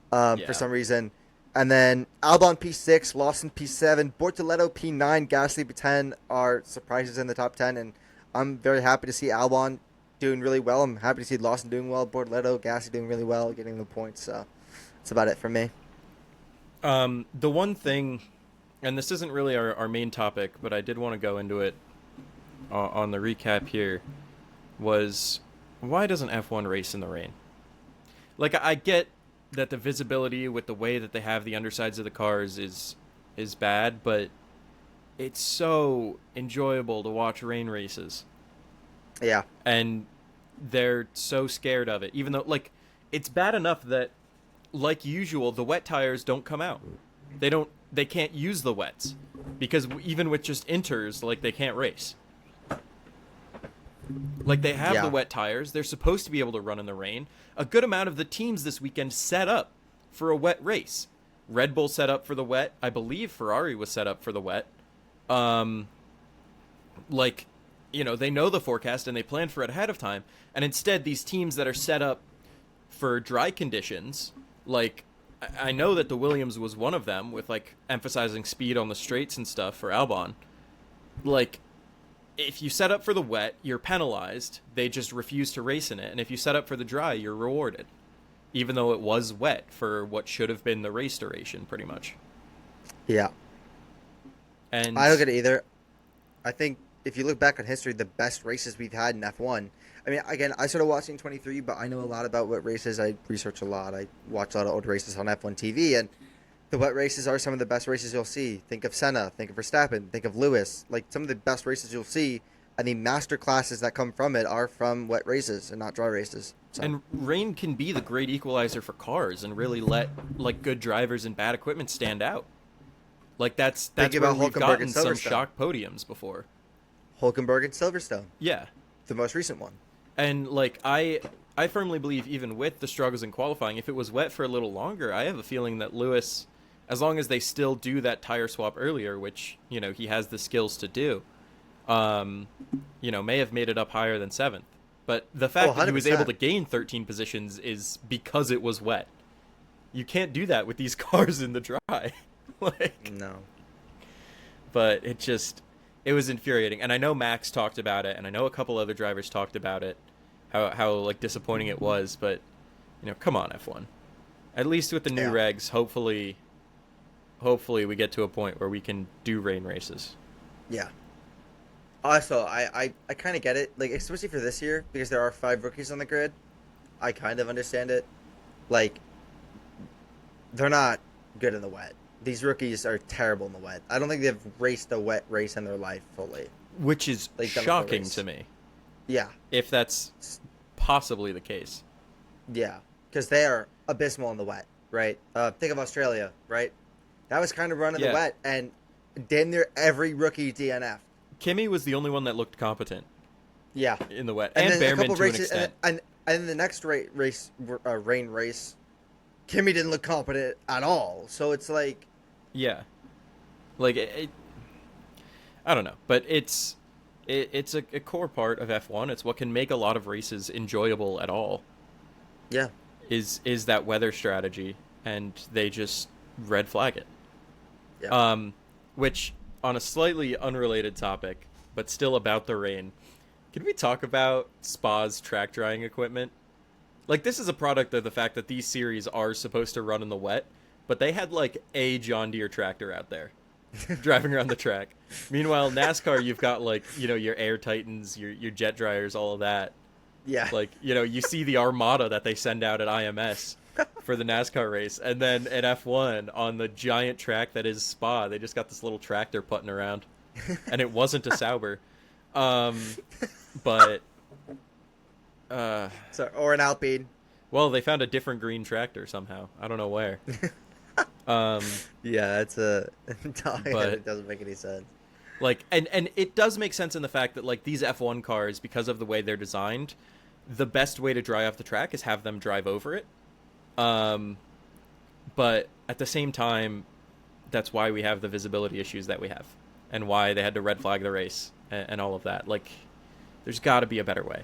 for some reason. And then Albon P6, Lawson P7, Bortoletto P9, Gasly P10 are surprises in the top 10, and I'm very happy to see Albon doing really well. I'm happy to see Lawson doing well, Bortoletto, Gasly doing really well, getting the points. So that's about it for me. The one thing, and this isn't really our main topic, but I did want to go into it on the recap here, was why doesn't F1 race in the rain? Like, I get that the visibility with the way that they have the undersides of the cars is bad, but it's so enjoyable to watch rain races. Yeah. And they're so scared of it, even though, like, it's bad enough that, like usual, the wet tires don't come out. They can't use the wets because even with just inters, like, they can't race. Like, they have the wet tires. They're supposed to be able to run in the rain. A good amount of the teams this weekend set up for a wet race. Red Bull set up for the wet. I believe Ferrari was set up for the wet. Like, you know, they know the forecast and they plan for it ahead of time. And instead, these teams that are set up for dry conditions, like, I know that the Williams was one of them with, like, emphasizing speed on the straights and stuff for Albon. Like, if you set up for the wet, you're penalized. They just refuse to race in it. And if you set up for the dry, you're rewarded. Even though it was wet for what should have been the race duration, pretty much. Yeah. And I don't get it either. I think if you look back on history, the best races we've had in F1. I mean, again, I started watching 23, but I know a lot about what races. I research a lot. I watch a lot of old races on F1 TV. And The wet races are some of the best races you'll see. Think of Senna, think of Verstappen, think of Lewis. Like, some of the best races you'll see, and the master classes that come from it are from wet races and not dry races. So. And rain can be the great equalizer for cars and really let like good drivers and bad equipment stand out. Like that's Think where about we've Hulkenberg gotten and some Silverstone. shock podiums before. Hulkenberg and Silverstone, Yeah. the most recent one. And like I firmly believe even with the struggles in qualifying, if it was wet for a little longer, I have a feeling that Lewis, as long as they still do that tire swap earlier, which, you know, he has the skills to do, you know, may have made it up higher than 7th. But the fact that he was able to gain 13 positions is because it was wet. You can't do that with these cars in the dry. Like, No. but it was infuriating. And I know Max talked about it, and I know a couple other drivers talked about it, how like disappointing it was. But, you know, come on, F1. At least with the new regs, hopefully we get to a point where we can do rain races. Yeah. Also, I kind of get it, like, especially for this year, because there are 5 rookies on the grid. I kind of understand it. Like, they're not good in the wet. These rookies are terrible in the wet. I don't think they've raced a wet race in their life fully. Which is like, shocking to me. Yeah. If that's possibly the case. Yeah. Because they are abysmal in the wet, right? Think of Australia, right? That was kind of run in the wet, and damn near every rookie DNF. Kimi was the only one that looked competent. Yeah. In the wet. And Behrman to an extent. And the next rain race, Kimi didn't look competent at all. So it's like... Yeah. Like, I don't know. But it's a core part of F1. It's what can make a lot of races enjoyable at all. Yeah. Is that weather strategy. And they just red flag it. Yeah. Which... On a slightly unrelated topic, but still about the rain, can we talk about Spa's track drying equipment? Like, this is a product of the fact that these series are supposed to run in the wet, but they had, like, a John Deere tractor out there driving around the track. Meanwhile, NASCAR, you've got, like, you know, your Air Titans, your jet dryers, all of that. Yeah. Like, you know, you see the Armada that they send out at IMS for the NASCAR race, and then at F1 on the giant track that is Spa, they just got this little tractor putting around, and it wasn't a Sauber, but or an Alpine. Well, they found a different green tractor somehow. I don't know where. Yeah, it's a but it doesn't make any sense. Like, and it does make sense in the fact that, like, these F1 cars, because of the way they're designed, the best way to dry off the track is have them drive over it. But at the same time, that's why we have the visibility issues that we have, and why they had to red flag the race and all of that. Like, there's got to be a better way.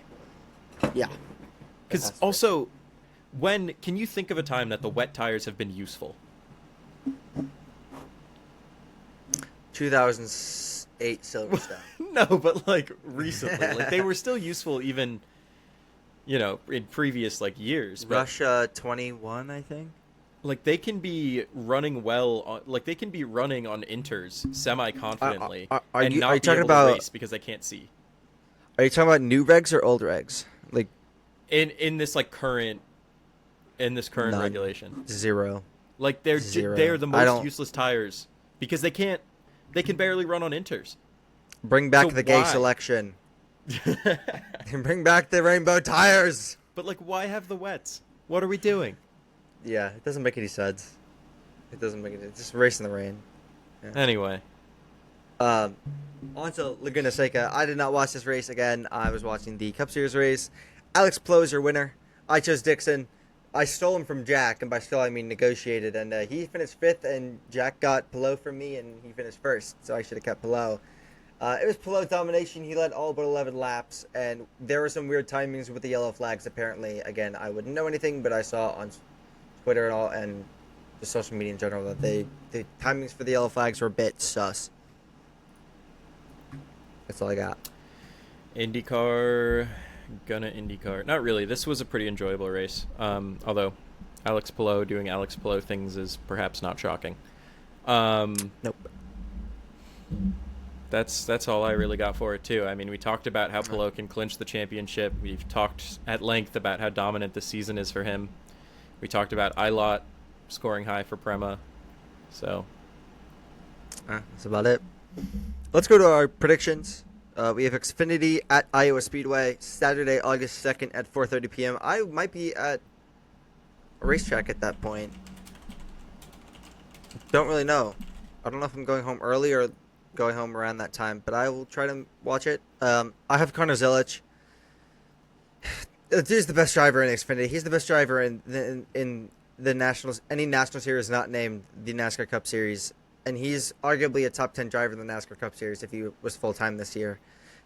Yeah. Because also, can you think of a time that the wet tires have been useful? 2008 Silverstone. No, but like recently, like they were still useful even, you know, in previous like years. But, Russia 21, I think. Like, they can be running like they can be running on inters semi-confidently and not be able to race because they can't see. Are you talking about new regs or old regs? Like in this like current None. regulation. 0. Like they're the most useless tires because they can barely run on inters. Bring back the gay selection. Bring back the rainbow tires. But like, why have the wets? What are we doing? Yeah, it doesn't make any sense. It doesn't make any. It's just race in the rain. Yeah. Anyway. On to Laguna Seca. I did not watch this race again. I was watching the Cup Series race. Alex Palou is your winner. I chose Dixon. I stole him from Jack, and by stole I mean negotiated. And he finished 5th, and Jack got Palou from me, and he finished 1st. So I should have kept Palou. It was Palou's domination. He led all but 11 laps, and there were some weird timings with the yellow flags. Apparently, again, I wouldn't know anything, but I saw on Twitter and all, and the social media in general, that the timings for the yellow flags were a bit sus. That's all I got. IndyCar, IndyCar. Not really. This was a pretty enjoyable race. Although Alex Palou doing Alex Palou things is perhaps not shocking. Nope. That's all I really got for it too. I mean, we talked about how Palou can clinch the championship. We've talked at length about how dominant this season is for him. We talked about Ilott scoring high for PREMA. So That's about it. Let's go to our predictions. We have Xfinity at Iowa Speedway, Saturday, August 2nd at 4:30 p.m. I might be at a racetrack at that point. Don't really know. I don't know if I'm going home early or going home around that time, but I will try to watch it. I have Connor Zilic. He's the best driver in Xfinity. He's the best driver in the Nationals. Any National Series not named the NASCAR Cup Series. And he's arguably a top 10 driver in the NASCAR Cup Series if he was full-time this year.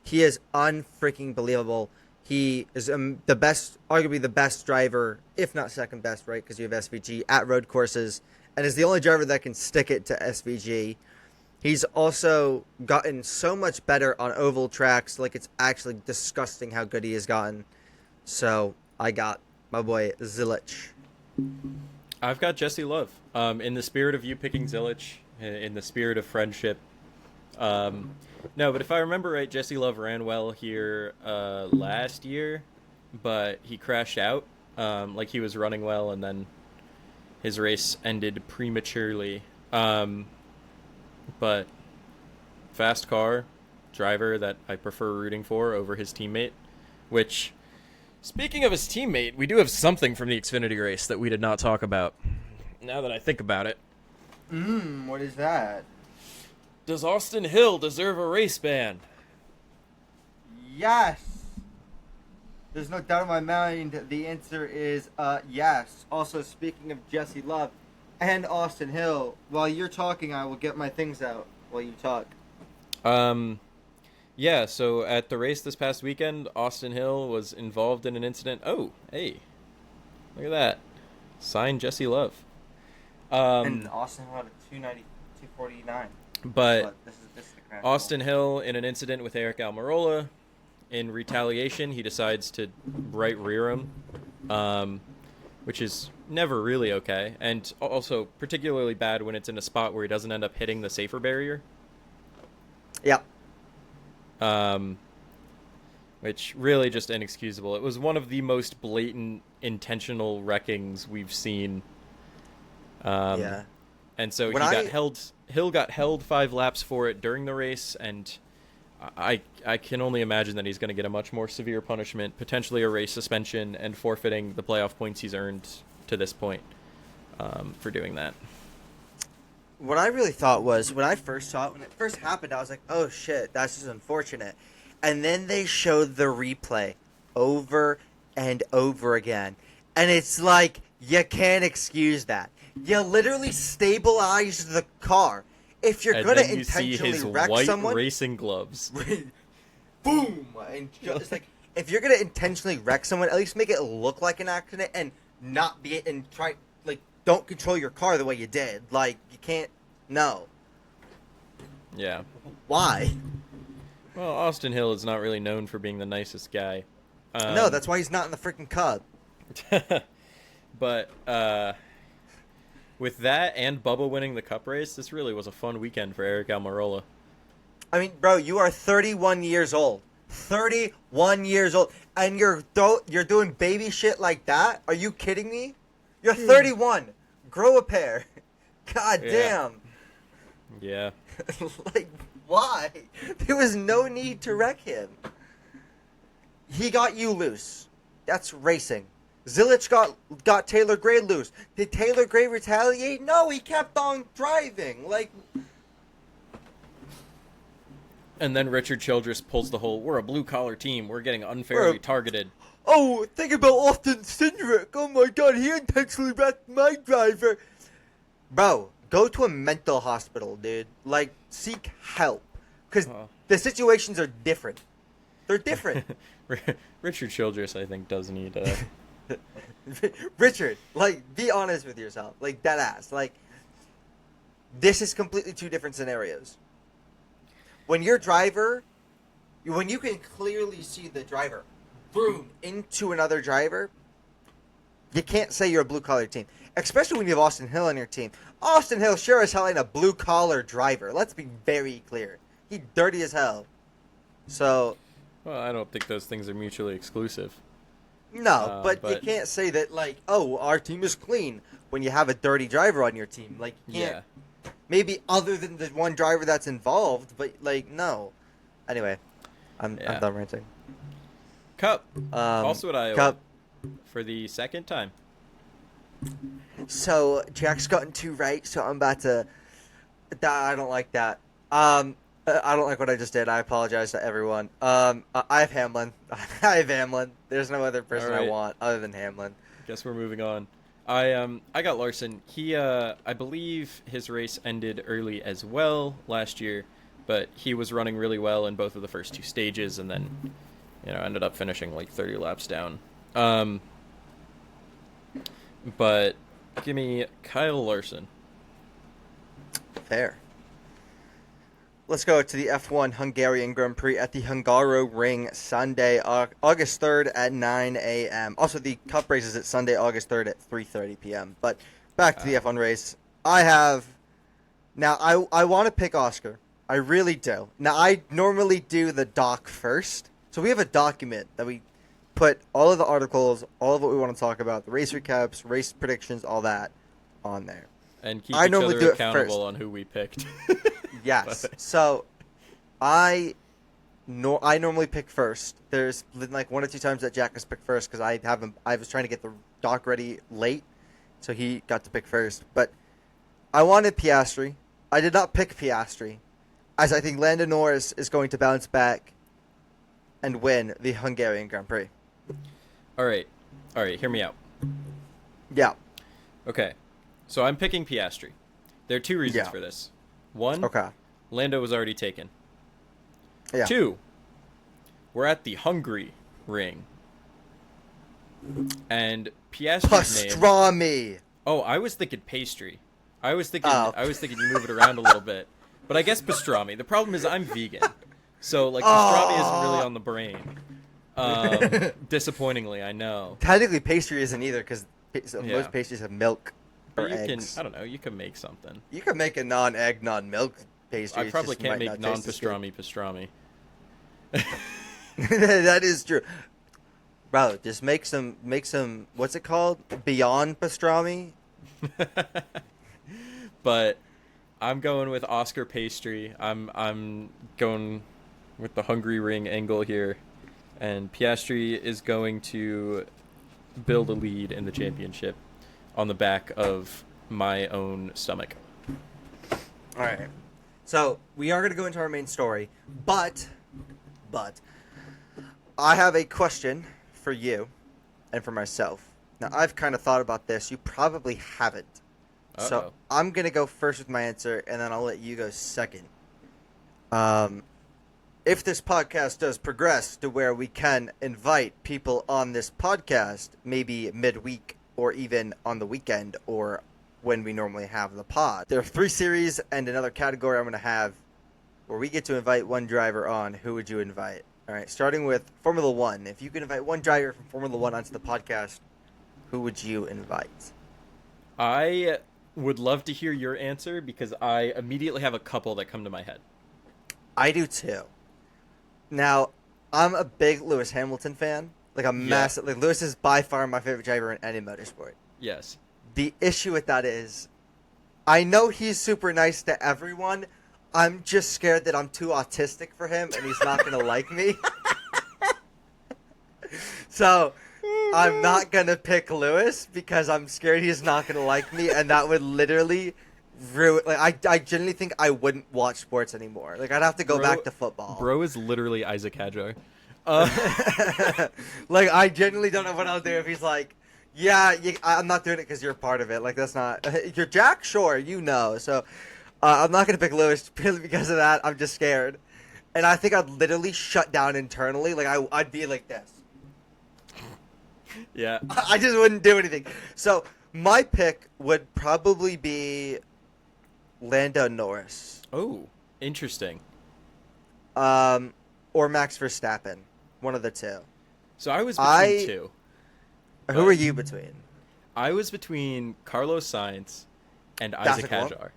He is unfreaking believable. He is the best, arguably the best driver, if not second best, right, because you have SVG, at road courses, and is the only driver that can stick it to SVG. He's also gotten so much better on oval tracks, like it's actually disgusting how good he has gotten. So I got my boy Zilic. I've got Jesse Love. In the spirit of you picking Zilic, in the spirit of friendship. No, but if I remember right, Jesse Love ran well here last year, but he crashed out. Like he was running well, and then his race ended prematurely. But fast car, driver that I prefer rooting for over his teammate, which, speaking of his teammate, we do have something from the Xfinity race that we did not talk about, now that I think about it. What is that? Does Austin Hill deserve a race ban? Yes. There's no doubt in my mind the answer is yes. Also, speaking of Jesse Love and Austin Hill, while you're talking, I will get my things out while you talk. Yeah, so at the race this past weekend, Austin Hill was involved in an incident. Oh, hey. Look at that. Signed Jesse Love. And Austin Hill had a 249. But This is the crash. Austin Hill, in an incident with Eric Almirola, in retaliation, he decides to right rear him, which is never really okay, and also particularly bad when it's in a spot where he doesn't end up hitting the safer barrier. Yeah. Which really just inexcusable. It was one of the most blatant intentional wreckings we've seen. Yeah. And so When he got held. Hill got held 5 laps for it during the race, and I can only imagine that he's going to get a much more severe punishment, potentially a race suspension, and forfeiting the playoff points he's earned to this point for doing that. What I really thought was, when I first saw it, when it first happened, I was like, oh shit, that's just unfortunate. And then they showed the replay over and over again. And it's like, you can't excuse that. You literally stabilized the car. If you're going to intentionally wreck white someone... racing gloves. Boom! And just like, if you're going to intentionally wreck someone, at least make it look like an accident and not be... And try... Like, don't control your car the way you did. Like, you can't... No. Yeah. Why? Well, Austin Hill is not really known for being the nicest guy. No, that's why he's not in the freaking Cup. But with that and Bubba winning the Cup race, this really was a fun weekend for Eric Almirola. I mean, bro, you are 31 years old. 31 years old. And you're doing baby shit like that? Are you kidding me? You're 31. Grow a pair. God damn. Yeah. Like, why? There was no need to wreck him. He got you loose. That's racing. Zilic got Taylor Gray loose. Did Taylor Gray retaliate? No, he kept on driving. Like... And then Richard Childress pulls the whole, we're a blue-collar team, we're getting unfairly targeted. Oh, think about Austin Cindric. Oh my god, he intentionally wrecked my driver. Bro, go to a mental hospital, dude. Like, seek help. Because the situations are different. They're different. Richard Childress, I think, does need Richard, like, be honest with yourself. Like, dead ass. Like, this is completely two different scenarios. When your driver, when you can clearly see the driver boom into another driver, you can't say you're a blue-collar team. Especially when you have Austin Hill on your team. Austin Hill sure as hell ain't a blue-collar driver. Let's be very clear. He dirty as hell. So... Well, I don't think those things are mutually exclusive. No, but you can't say that, like, oh, our team is clean when you have a dirty driver on your team. Like, you can't Maybe other than the one driver that's involved, but like no. Anyway, I'm done ranting. Cup. Also at Iowa. Cup. For the second time. So Jack's gotten 2 right, so I'm about to. I don't like that. I don't like what I just did. I apologize to everyone. I have Hamlin. I have Hamlin. There's no other person I want other than Hamlin. Guess we're moving on. I got Larson. He I believe his race ended early as well last year, but he was running really well in both of the first 2 stages, and then ended up finishing like 30 laps down. But give me Kyle Larson. Fair. Let's go to the F1 Hungarian Grand Prix at the Hungaroring Sunday, August 3rd at 9 a.m. Also, the Cup race is at Sunday, August 3rd at 3:30 p.m. But back to the F1 race. I want to pick Oscar. I really do. Now, I normally do the doc first. So we have a document that we put all of the articles, all of what we want to talk about, the race recaps, race predictions, all that on there. And keep each other accountable on who we picked. Yes. So, I normally pick first. There's been like 1 or 2 times that Jack has picked first because I was trying to get the doc ready late, so he got to pick first. But I wanted Piastri. I did not pick Piastri, as I think Lando Norris is going to bounce back and win the Hungarian Grand Prix. All right. Hear me out. Yeah. Okay. So I'm picking Piastri. There are 2 reasons for this. 1, Lando was already taken. Yeah. 2, we're at the Hungary ring. And Piastri's Pastrami. name... Oh, I was thinking pastry. I was thinking you move it around a little bit. But I guess pastrami. The problem is I'm vegan. So like pastrami isn't really on the brain. Disappointingly, I know. Technically pastry isn't either because most pastries have milk. Or eggs. I don't know. You can make something. You can make a non-egg, non-milk pastry. I probably can't make non-pastrami pastrami. That is true. Bro, just make some. What's it called? Beyond pastrami. But I'm going with Oscar pastry. I'm going with the Hungry Ring angle here, and Piastri is going to build a lead in the championship on the back of my own stomach. All right. So we are going to go into our main story, but I have a question for you and for myself. Now, I've kind of thought about this. You probably haven't. Uh-oh. So I'm going to go first with my answer, and then I'll let you go second. If this podcast does progress to where we can invite people on this podcast, maybe midweek or even on the weekend or when we normally have the pod. There are 3 series and another category I'm going to have where we get to invite one driver on. Who would you invite? All right, starting with Formula 1. If you could invite one driver from Formula 1 onto the podcast, who would you invite? I would love to hear your answer because I immediately have a couple that come to my head. I do too. Now, I'm a big Lewis Hamilton fan. Like a massive, like Lewis is by far my favorite driver in any motorsport. Yes. The issue with that is, I know he's super nice to everyone. I'm just scared that I'm too autistic for him and he's not gonna like me. So, I'm not gonna pick Lewis because I'm scared he's not gonna like me, and that would literally ruin. Like, I genuinely think I wouldn't watch sports anymore. Like, I'd have to go back to football. Bro is literally Isaac Hadjar. Like, I genuinely don't know what I'll do if he's like, yeah, I'm not doing it because you're a part of it. Like, that's not... You're Jack? Sure, you know. So, I'm not going to pick Lewis purely because of that. I'm just scared. And I think I'd literally shut down internally. Like, I'd be like this. Yeah. I just wouldn't do anything. So, my pick would probably be Lando Norris. Oh, interesting. Or Max Verstappen. One of the two. So I was between 2. Who were you between? I was between Carlos Sainz and Isaac Hadjar.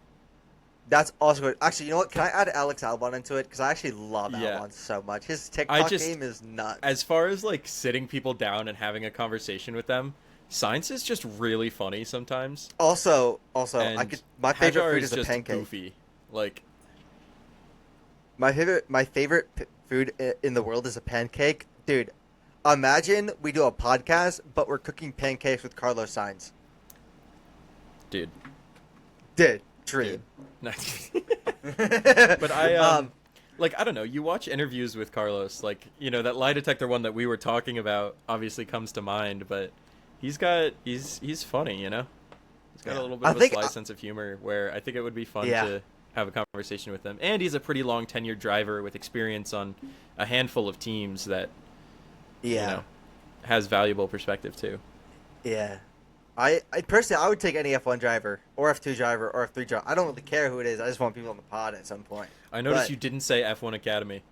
That's also good. Actually, you know what? Can I add Alex Albon into it? Because I actually love Albon so much. His TikTok game is nuts. As far as like sitting people down and having a conversation with them, Science is just really funny sometimes. Also, And my favorite Hajar food is is a just pancake. goofy. Like, My favorite food in the world is a pancake, dude. Imagine we do a podcast, but we're cooking pancakes with Carlos Sainz. dude. Dude, dream. Nice. But like, I don't know, you watch interviews with Carlos, like, you know, that lie detector one that we were talking about obviously comes to mind, but he's funny, you know? He's got a little bit of a sly sense of humor where I think it would be fun to have a conversation with him. And he's a pretty long tenured driver with experience on a handful of teams that, you know, has valuable perspective too. Yeah. I personally, I would take any F1 driver or F2 driver or F3 driver. I don't really care who it is. I just want people on the pod at some point. I noticed you didn't say F1 Academy.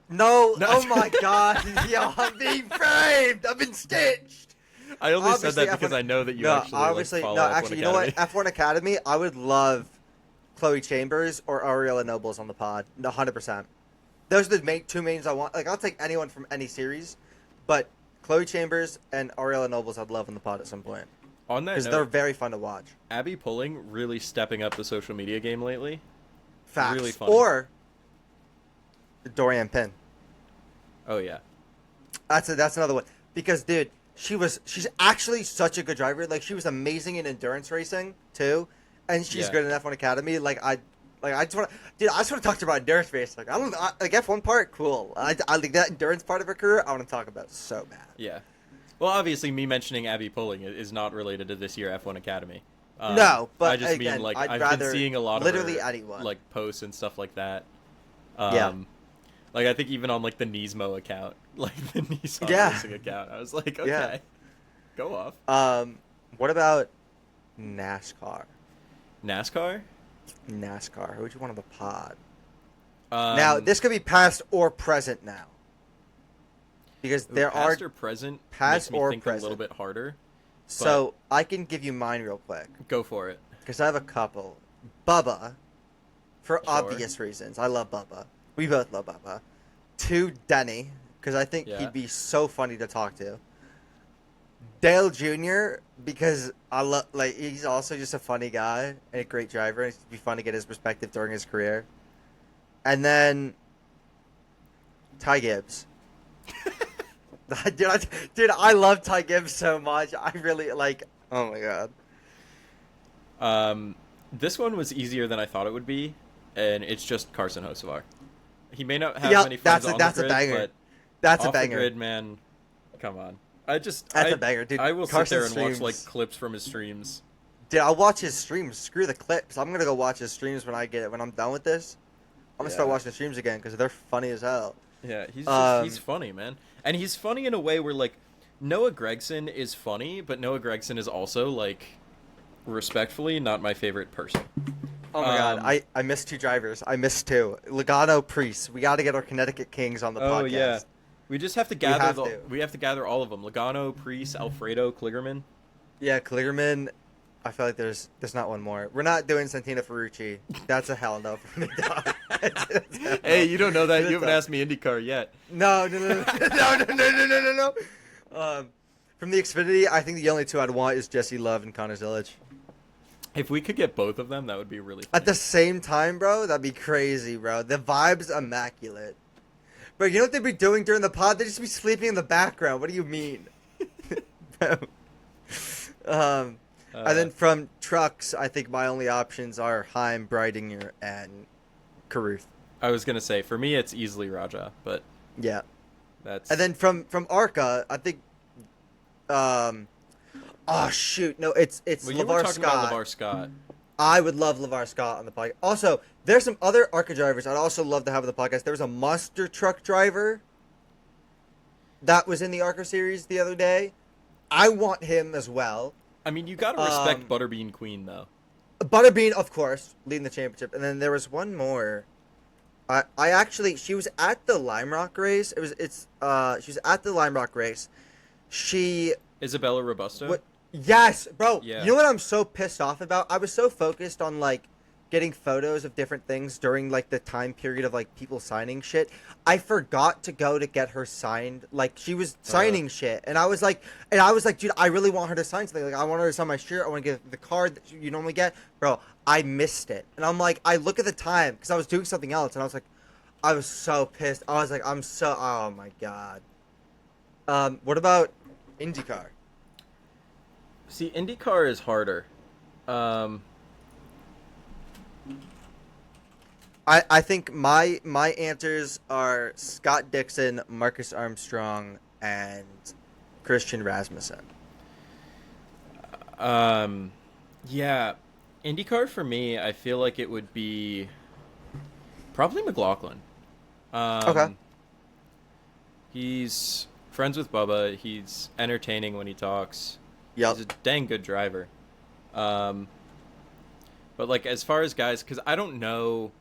No. Oh my God. Yo, I'm being framed. I've been stitched. I only Obviously, said that because F1 I know that you actually follow no, F1 actually, Academy. you know what? F1 Academy, I would love Chloe Chambers or Ariella Nobles on the pod. 100%. Those are the two mains I want. Like, I'll take anyone from any series, but Chloe Chambers and Ariella Nobles I'd love on the pod at some point. On that because note, they're very fun to watch. Abby Pulling really stepping up the social media game lately. Facts. Really funny. Or Dorian Pin. Oh yeah, that's another one. Because dude, she's actually such a good driver. Like she was amazing in endurance racing too, and she's good in F1 Academy. I just want to talk to her about endurance racing. Like F1 part, cool. I like that endurance part of her career. I want to talk about so bad. Yeah. Well, obviously, me mentioning Abby Pulling is not related to this year F1 Academy. No, but I just again, mean like I'd I've been seeing a lot of literally her, anyone like posts and stuff like that. Yeah. Like I think even on like the Nismo account, like the Nissan racing account, I was like, okay, go off. What about NASCAR? NASCAR? NASCAR. Who would you want on the pod? Now this could be past or present now. Because there past are or present past makes me or think present. a little bit harder. So I can give you mine real quick. Go for it. Because I have a couple. Bubba, for obvious reasons. I love Bubba. We both love Bubba. 2, Denny, because I think he'd be so funny to talk to. Dale Jr., because I love, like, he's also just a funny guy and a great driver. And it'd be fun to get his perspective during his career. And then Ty Gibbs. Dude, I love Ty Gibbs so much. I really like. Oh my god. This one was easier than I thought it would be, and it's just Carson Hocevar. He may not have many friends on the grid, a banger. But that's off a banger. The grid, man. Come on. That's a banger, dude. I will Carson sit there and watch streams. like clips from his streams. Dude, I'll watch his streams. Screw the clips. I'm gonna go watch his streams when I'm done with this. I'm gonna start watching the streams again because they're funny as hell. Yeah, he's funny, man. And he's funny in a way where, like, Noah Gregson is funny, but Noah Gregson is also, like, respectfully not my favorite person. Oh my god, I missed 2 drivers. I missed 2. Logano, Priest. We got to get our Connecticut Kings on the podcast. Oh yeah, we just have to gather. We have to gather all of them: Logano, Priest, Alfredo, Kligerman. Yeah, Kligerman. I feel like there's not one more. We're not doing Santino Ferrucci. That's a hell no for me, dog. Hey, you don't know that. You haven't asked me IndyCar yet. No. From the Xfinity, I think the only 2 I'd want is Jesse Love and Connor Zillage. If we could get both of them, that would be really funny. At the same time, bro, that'd be crazy, bro. The vibe's immaculate. But you know what they'd be doing during the pod? They'd just be sleeping in the background. What do you mean? And then from trucks, I think my only options are Heim, Breidinger, and Caruth. I was gonna say, for me, it's easily Raja, but yeah, that's. And then from ARCA, I think, oh shoot, no, it's well, LeVar Scott. About LeVar Scott. I would love LeVar Scott on the podcast. Also, there's some other ARCA drivers I'd also love to have on the podcast. There was a monster truck driver that was in the ARCA series the other day. I want him as well. I mean, you gotta respect Butterbean Queen, though. Butterbean, of course, leading the championship. And then there was one more. I actually, she was at the Lime Rock race. She was at the Lime Rock race. Isabella Robusto? Yes, bro. Yeah. You know what I'm so pissed off about? I was so focused on, like, getting photos of different things during like the time period of like people signing shit, I forgot to go to get her signed. Like she was signing shit, and I was like, dude, I really want her to sign something. Like I want her to sign my shirt. I want to get the card that you normally get, bro. I missed it, and I'm like, I look at the time because I was doing something else, and I was like, I was so pissed. I was like, oh my god. What about IndyCar? See, IndyCar is harder. I think my answers are Scott Dixon, Marcus Armstrong, and Christian Rasmussen. Yeah, IndyCar for me, I feel like it would be probably McLaughlin. Okay. He's friends with Bubba. He's entertaining when he talks. Yep. He's a dang good driver. But like as far as guys, because I don't know,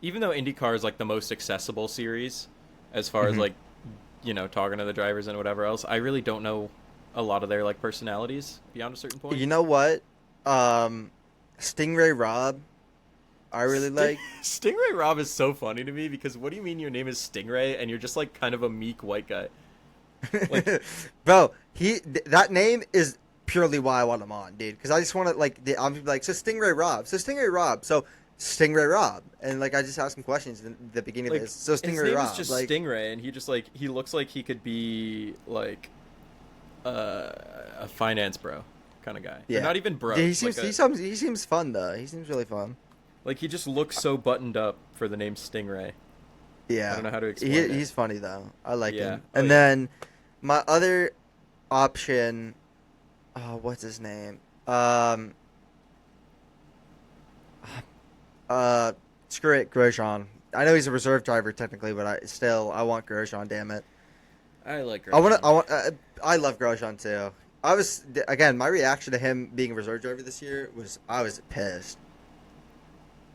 even though IndyCar is like the most accessible series, as far as like, you know, talking to the drivers and whatever else, I really don't know a lot of their like personalities beyond a certain point. You know what? Stingray Rob, I really like. Stingray Rob is so funny to me because what do you mean your name is Stingray and you're just like kind of a meek white guy? Like, bro, that name is purely why I want him on, dude. Because I just want to I'm like, so Stingray Rob, so Stingray Rob, and like I just ask him questions in the beginning like, of this. So Stingray his name Rob, is just like, Stingray, and he just like he looks like he could be like a finance bro kind of guy. yeah, Or not even bro. Yeah, he like seems fun though. He seems really fun. Like he just looks so buttoned up for the name Stingray. Yeah, I don't know how to explain it. He's funny though. I like Yeah. him. Oh, And yeah. then my other option, what's his name? Screw it, Grosjean. I know he's a reserve driver technically, but I want Grosjean. Damn it. I like her. I love Grosjean too. My reaction to him being a reserve driver this year was I was pissed.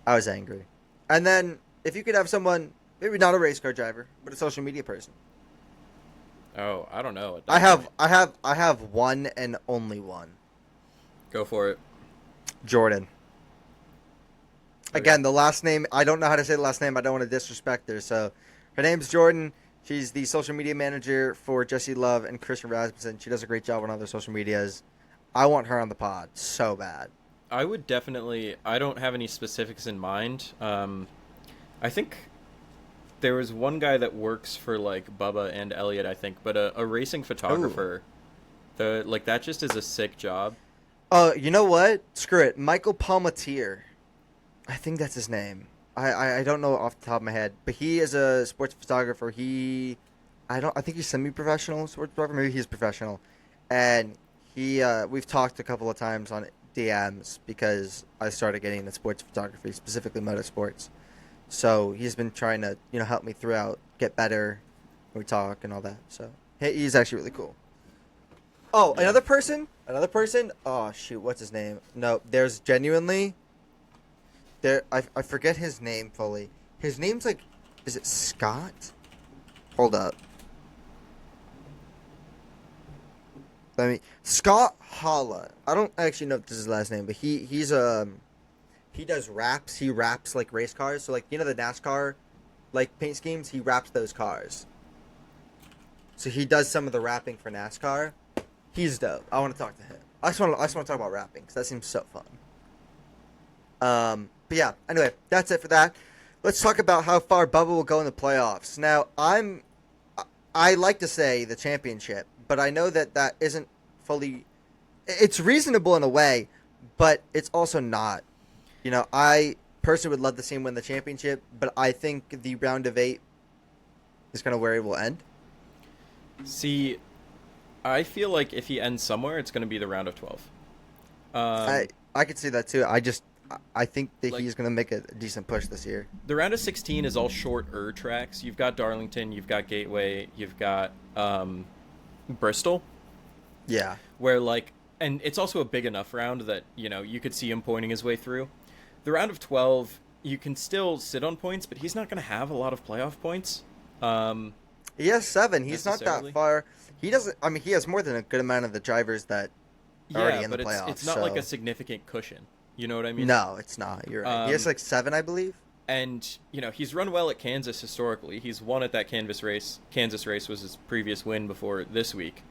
I was angry. And then if you could have someone, maybe not a race car driver, but a social media person. Oh, I don't know. I have one and only one. Go for it. Jordan. Okay. Again, the last name, I don't know how to say the last name. I don't want to disrespect her. So her name's Jordan. She's the social media manager for Jesse Love and Christian Rasmussen. She does a great job on other social medias. I want her on the pod so bad. I would definitely. I don't have any specifics in mind. I think there was one guy that works for like Bubba and Elliot, I think, but a racing photographer. That just is a sick job. You know what? Screw it. Michael Palmatier. I think that's his name. I don't know off the top of my head, but he is a sports photographer. I think he's semi-professional sports photographer. Maybe he's professional, and we've talked a couple of times on DMs because I started getting into sports photography, specifically motorsports. So he's been trying to help me throughout, get better. We talk and all that. So he's actually really cool. Oh, yeah. Another person. Oh shoot, what's his name? No, there's genuinely. I forget his name fully. His name's like, is it Scott? Hold up. Scott Holla. I don't actually know if this is his last name, but he does raps. He raps like race cars. So like the NASCAR, like paint schemes. He raps those cars. So he does some of the rapping for NASCAR. He's dope. I want to talk to him. I just want to talk about rapping because that seems so fun. But yeah, anyway, that's it for that. Let's talk about how far Bubba will go in the playoffs. Now, I like to say the championship, but I know that isn't fully. It's reasonable in a way, but it's also not. I personally would love to see him win the championship, but I think the round of 8 is kind of where it will end. See, I feel like if he ends somewhere, it's going to be the round of 12. I could see that too. I think that he's going to make a decent push this year. The round of 16 is all shorter tracks. You've got Darlington, you've got Gateway, you've got Bristol. Yeah. Where and it's also a big enough round that, you could see him pointing his way through. The round of 12, you can still sit on points, but he's not going to have a lot of playoff points. He has 7. He's not that far. He doesn't. He has more than a good amount of the drivers that are already in the playoffs. It's not like a significant cushion. You know what I mean? No, it's not. You're right. He has like 7, I believe. And he's run well at Kansas historically. He's won at that Kansas race. Kansas race was his previous win before this week.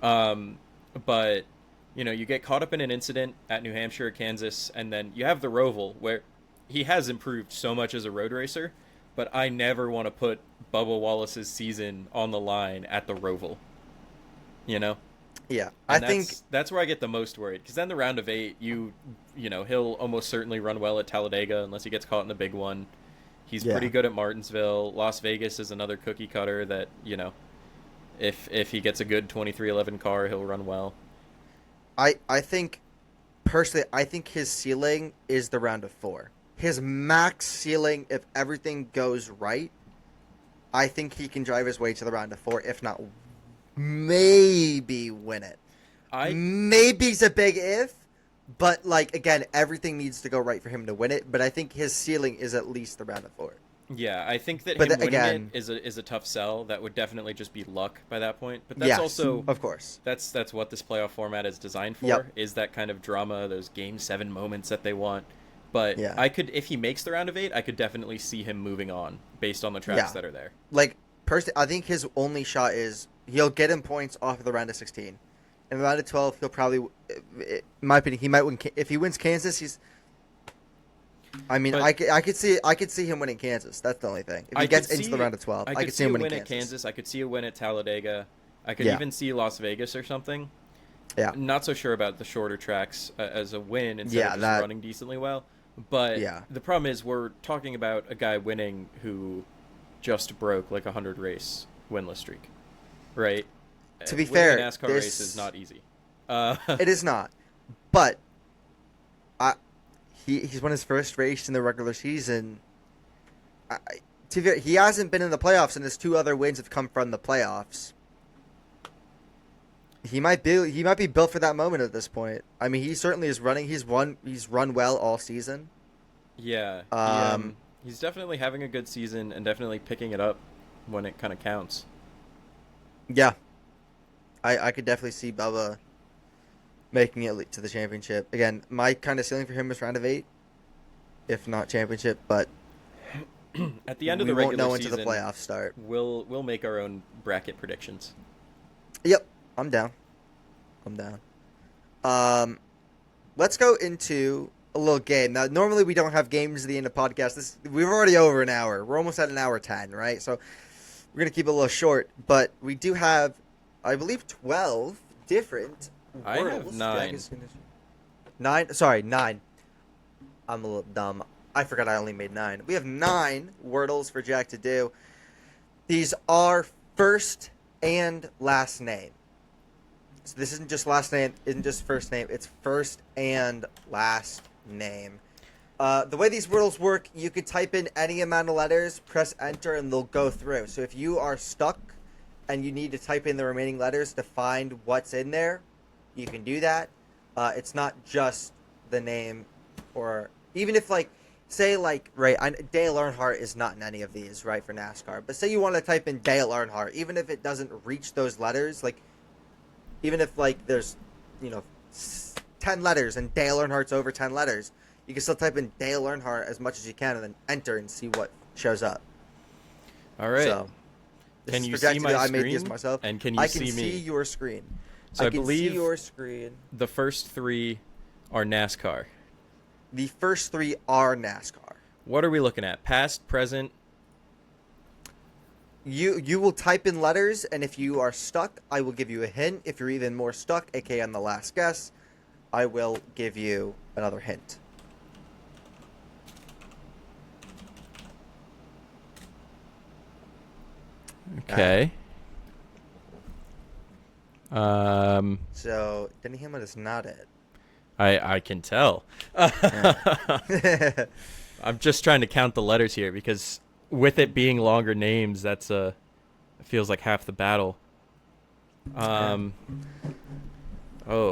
But you get caught up in an incident at New Hampshire or Kansas, and then you have the Roval, where he has improved so much as a road racer, but I never want to put Bubba Wallace's season on the line at the Roval. Yeah, And that's where I get the most worried, because then the round of 8, he'll almost certainly run well at Talladega unless he gets caught in the big one. He's pretty good at Martinsville. Las Vegas is another cookie cutter that if he gets a good 2311 car, he'll run well. I think personally, I think his ceiling is the round of 4. His max ceiling, if everything goes right, I think he can drive his way to the round of 4, if not maybe win it. Maybe's a big if, but again, everything needs to go right for him to win it. But I think his ceiling is at least the round of 4. Yeah, I think that him winning it is a tough sell. That would definitely just be luck by that point. But that's also, of course, that's what this playoff format is designed for. Yep. Is that kind of drama, those Game 7 moments that they want. But yeah. if he makes the round of 8, I could definitely see him moving on based on the tracks that are there. Personally, I think his only shot is he'll get him points off of the round of 16. In the round of 12, he'll probably, in my opinion, he might win. If he wins Kansas, I could see him winning Kansas. That's the only thing. If he gets into the round of 12, I could see him winning at Kansas. I could see a win at Talladega. I could Yeah. even see Las Vegas or something. Yeah. Not so sure about the shorter tracks as a win instead of just running decently well. But the problem is we're talking about a guy winning who just broke like a 100 race winless streak, right? To be Winning fair, a NASCAR race is not easy. It is not, but he's won his first race in the regular season. To be fair, he hasn't been in the playoffs, and his 2 other wins have come from the playoffs. He might be built for that moment at this point. I mean, he certainly is running. He's run well all season. Yeah. He's definitely having a good season and definitely picking it up when it kind of counts. Yeah. I could definitely see Bubba making it to the championship. Again, my kind of ceiling for him is round of 8, if not championship, but at the end of the regular season, we won't know until the playoffs start. We'll make our own bracket predictions. Yep. I'm down. Let's go into a little game. Now, normally we don't have games at the end of podcasts. We're already over an hour. We're almost at an hour 10, right? So we're going to keep it a little short. But we do have, I believe, 12 different worlds. I have 9. 9? Sorry, 9. I'm a little dumb. I forgot I only made 9. We have 9 Wordles for Jack to do. These are first and last name. So this isn't just last name, isn't just first name. It's first and last name. The way these Wordles work, you could type in any amount of letters, press enter, and they'll go through. So if you are stuck and you need to type in the remaining letters to find what's in there, you can do that. It's not just the name, or even if Dale Earnhardt is not in any of these, right, for NASCAR. But say you want to type in Dale Earnhardt, even if it doesn't reach those letters, even if there's 10 letters and Dale Earnhardt's over 10 letters, you can still type in Dale Earnhardt as much as you can and then enter and see what shows up. All right. So, can you see my screen? I made these myself. And can you see me? I can see your screen. So I can believe see your screen. The first 3 are NASCAR. The first 3 are NASCAR. What are we looking at? Past, present? You will type in letters, and if you are stuck, I will give you a hint. If you're even more stuck, aka on the last guess, I will give you another hint. Okay. So Denny Hamlin is not it. I can tell. Yeah. I'm just trying to count the letters here because with it being longer names, it feels like half the battle. Oh,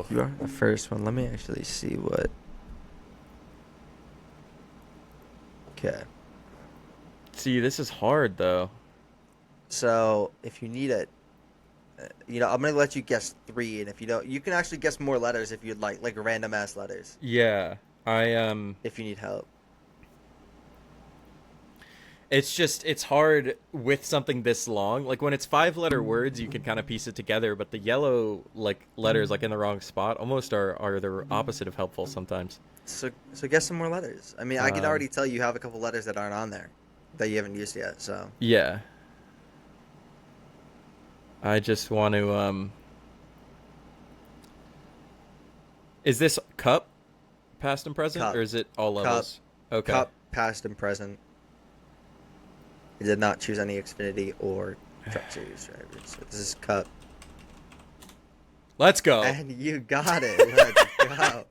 You are the first one. Let me actually see what. Okay. See, this is hard though. So if you need it, I'm gonna let you guess 3, and if you don't, you can actually guess more letters if you'd like random ass letters. Yeah. if you need help. It's hard with something this long. Like when it's 5-letter words, you can kind of piece it together, but the yellow like letters like in the wrong spot almost are the opposite of helpful sometimes. So guess some more letters. I mean, I can Um, already tell you have a couple letters that aren't on there that you haven't used yet. So yeah. I just want to is this cup past and present Cup. or is it all levels? Okay. cup, past and present. You did not choose any Xfinity or Truck Series drivers. So this is cup. Let's go. And you got it. Let's go.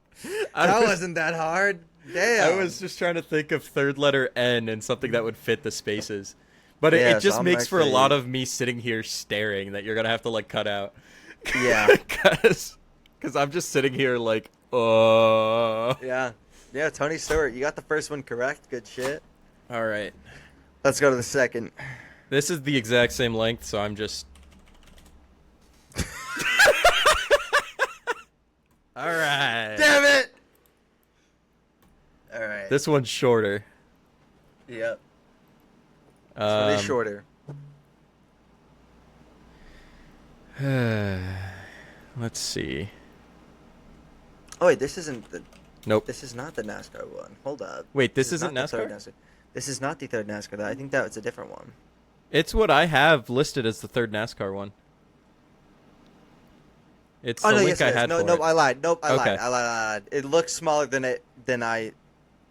That wasn't that hard. Damn. I was just trying to think of third letter N and something that would fit the spaces. But it, Yeah, it just so I'm makes for a actually- lot of me sitting here staring that you're going to have to like cut out. Yeah. Because I'm just sitting here like, Yeah. Yeah, Tony Stewart, you got the first one correct. Good shit. All right. Let's go to the second. This is the exact same length, so I'm just... All right. Damn it! All right. This one's shorter. Yep. This one is Um, shorter. Let's see. Oh wait, this isn't the. Nope. This is not the NASCAR one. Hold up. Wait, this is isn't not the third NASCAR? This is not the third NASCAR. I think that's a different one. It's what I have listed as the third NASCAR one. It's the link I had No, for no, it. I lied. Nope, I Okay. lied. It looks smaller than I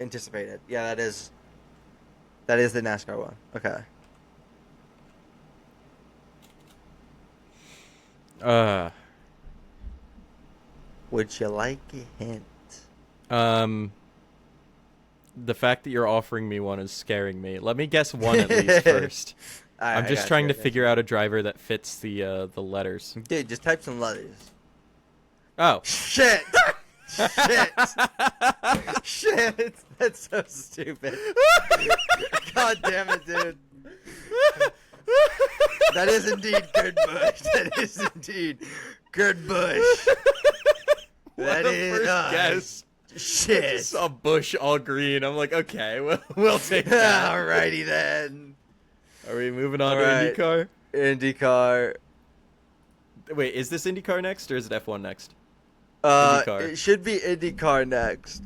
anticipated. Yeah, that is the NASCAR one. Okay. Would you like a hint? The fact that you're offering me one is scaring me. Let me guess one at least first. All right, I'm I just got trying you, to I got figure out a driver that fits the letters. you. Dude, just type some letters. Oh. Shit! Shit! Shit! That's so stupid. God damn it, dude. That is indeed Kurt Busch. That is indeed Kurt Busch. That the is first guess. I shit. just saw Bush all green. I'm like, okay, we'll take that. Alrighty then. Are we moving on All right. to IndyCar? IndyCar. Wait, is this IndyCar next or is it F1 next? IndyCar. It should be IndyCar next.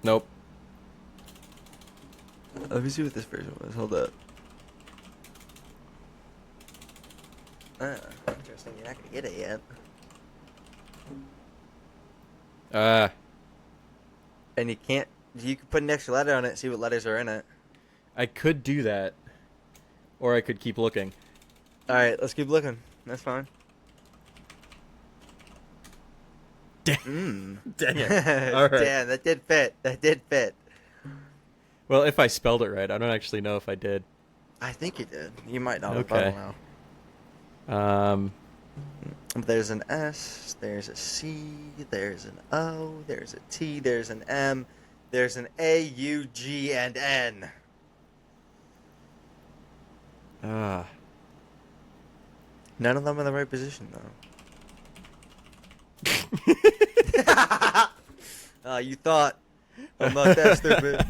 Nope. Let me see what this first one was. Hold up. Interesting. You're not gonna get it yet. And you can't. You can put an extra letter on it. See what letters are in it. I could do that. Or I could keep looking. All right, let's keep looking. That's fine. Dang it. All right. Damn, that did fit. That did fit. Well, if I spelled it right, I don't actually know if I did. I think you did. You might not. Okay. I don't know. Um, There's an S. There's a C. There's an O. There's a T. There's an M. There's an A, U, G, and N. None of them in the right position, though. You thought. I'm not that stupid.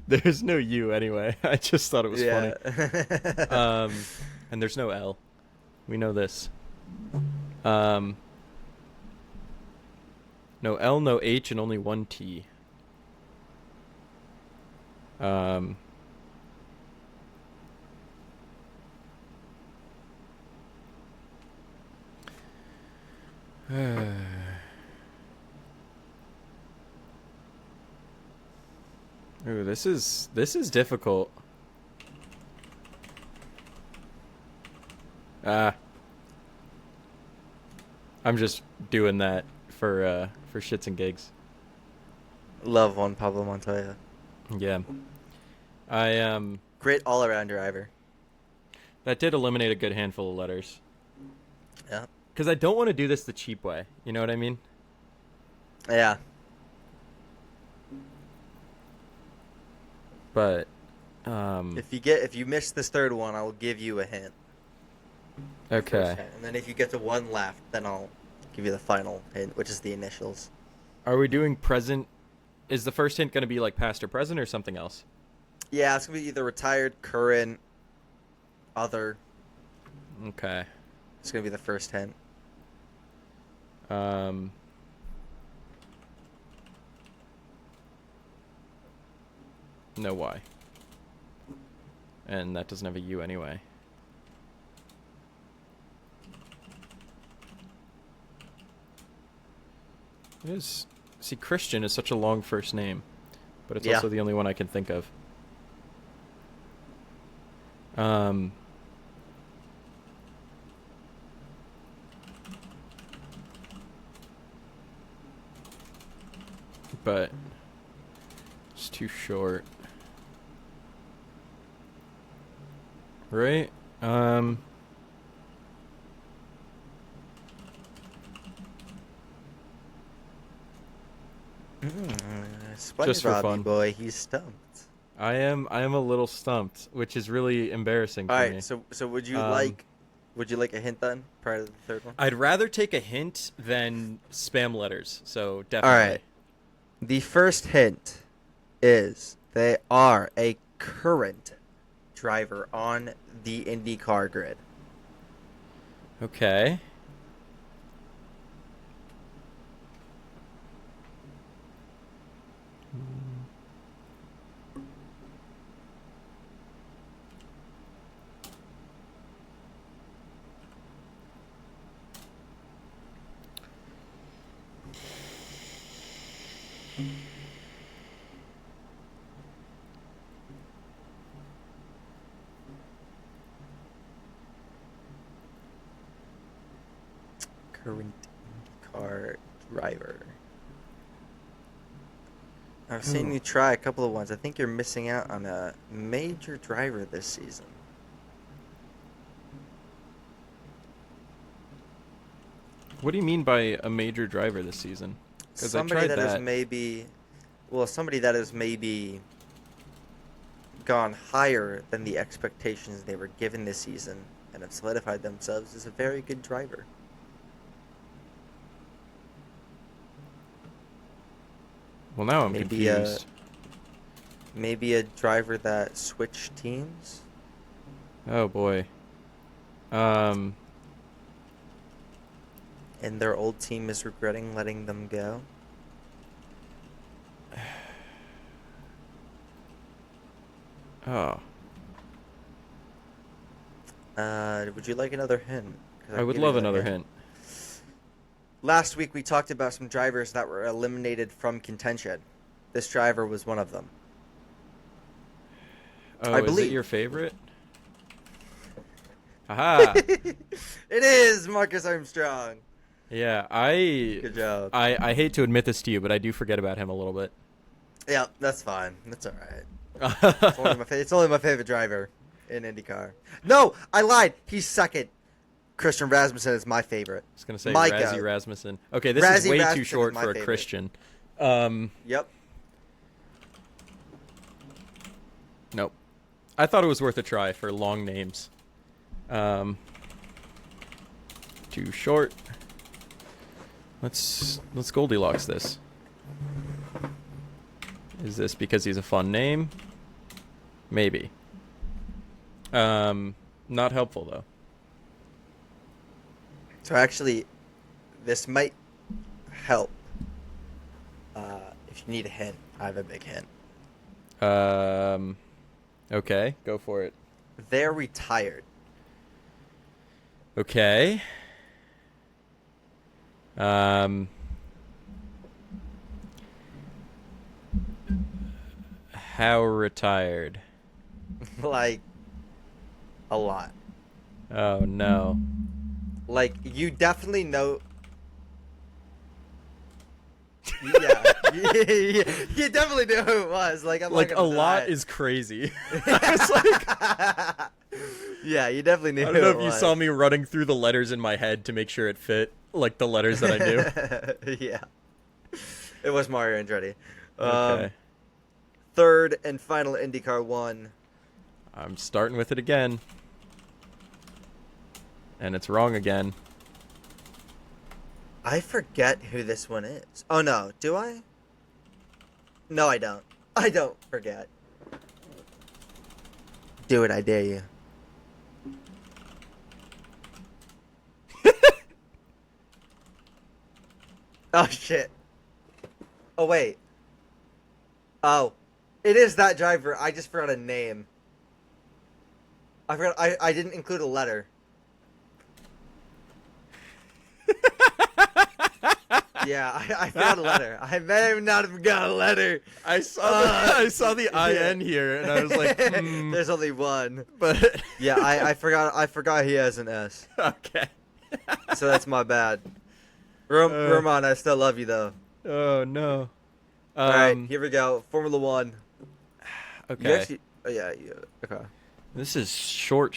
There's no U anyway. I just thought it was funny. And there's no L. We know this. No L, no H, and only one T. Ooh, this is difficult. I'm just doing that for shits and gigs. Love Juan Pablo Montoya. Yeah. I Great all-around driver. that did eliminate a good handful of letters. Yeah. Cuz I don't want to do this the cheap way. You know what I mean? Yeah. But If you miss this third one, I will give you a hint. okay. And then if you get to one left, then I'll give you the final hint, which is the initials. Are we doing present? Is the first hint going to be like past or present or something else? Yeah, it's gonna be either retired, current, other. Okay. It's gonna be the first hint. No, Y. And that doesn't have a U anyway. It is. See, Christian is such a long first name, but it's also the only one I can think of. But it's too short. Right? Just for fun. Boy, he's stumped. I am a little stumped, which is really embarrassing for me. All right, so would you like a hint then prior to the third one? I'd rather take a hint than spam letters, so definitely. All right. The first hint is they are a current driver on the IndyCar grid. Okay. Current IndyCar driver. I've seen you try a couple of ones. I think you're missing out on a major driver this season. What do you mean by a major driver this season? Because I Somebody tried that that. has maybe, well, somebody that has maybe gone higher than the expectations they were given this season and have solidified themselves as a very good driver. Well, now I'm confused. Maybe a driver that switched teams. Oh boy. And their old team is regretting letting them go. Oh. Would you like another hint? I would love another hint. Last week we talked about some drivers that were eliminated from contention. This driver was one of them. Oh, I is believe. It your favorite? Aha! It is Marcus Armstrong. Yeah, Good job. I hate to admit this to you, but I do forget about him a little bit. Yeah, that's fine. That's all right. It's only my favorite driver in IndyCar. No, I lied. He's second. Christian Rasmussen is my favorite. I was gonna say Micah. Razzie Rasmussen. Okay, this is Razzie way Rasmussen too short is my for a favorite. Christian. Yep. Nope. I thought it was worth a try for long names. Too short. Let's Goldilocks this. Is this because he's a fun name? Maybe. Not helpful though. So actually, this might help. If you need a hint, I have a big hint. Okay, go for it. They're retired. Okay. How retired? Like, a lot. Oh no. Like, you definitely know. Yeah, you definitely knew who it was. Like, I'm Like not a gonna lot deny it. is crazy. It's like, Yeah, you definitely knew. I don't know if you saw me running through the letters in my head to make sure it fit, like the letters that I knew. Yeah, it was Mario Andretti. Okay. Third and final IndyCar one. I'm starting with it again. And it's wrong again. I forget who this one is. Oh no, do I? No, I don't. I don't forget. Do it, I dare you. Oh shit. Oh wait. Oh. It is that driver. I just forgot a name. I forgot I didn't include a letter. Yeah, I forgot a letter. I may not have forgot a letter. I saw the IN here, and I was like, There's only one. But Yeah, I forgot he has an S. Okay. So that's my bad. Roman, I still love you though. Oh no. All right, here we go. Formula One. Okay. Yeah. Okay. This is short.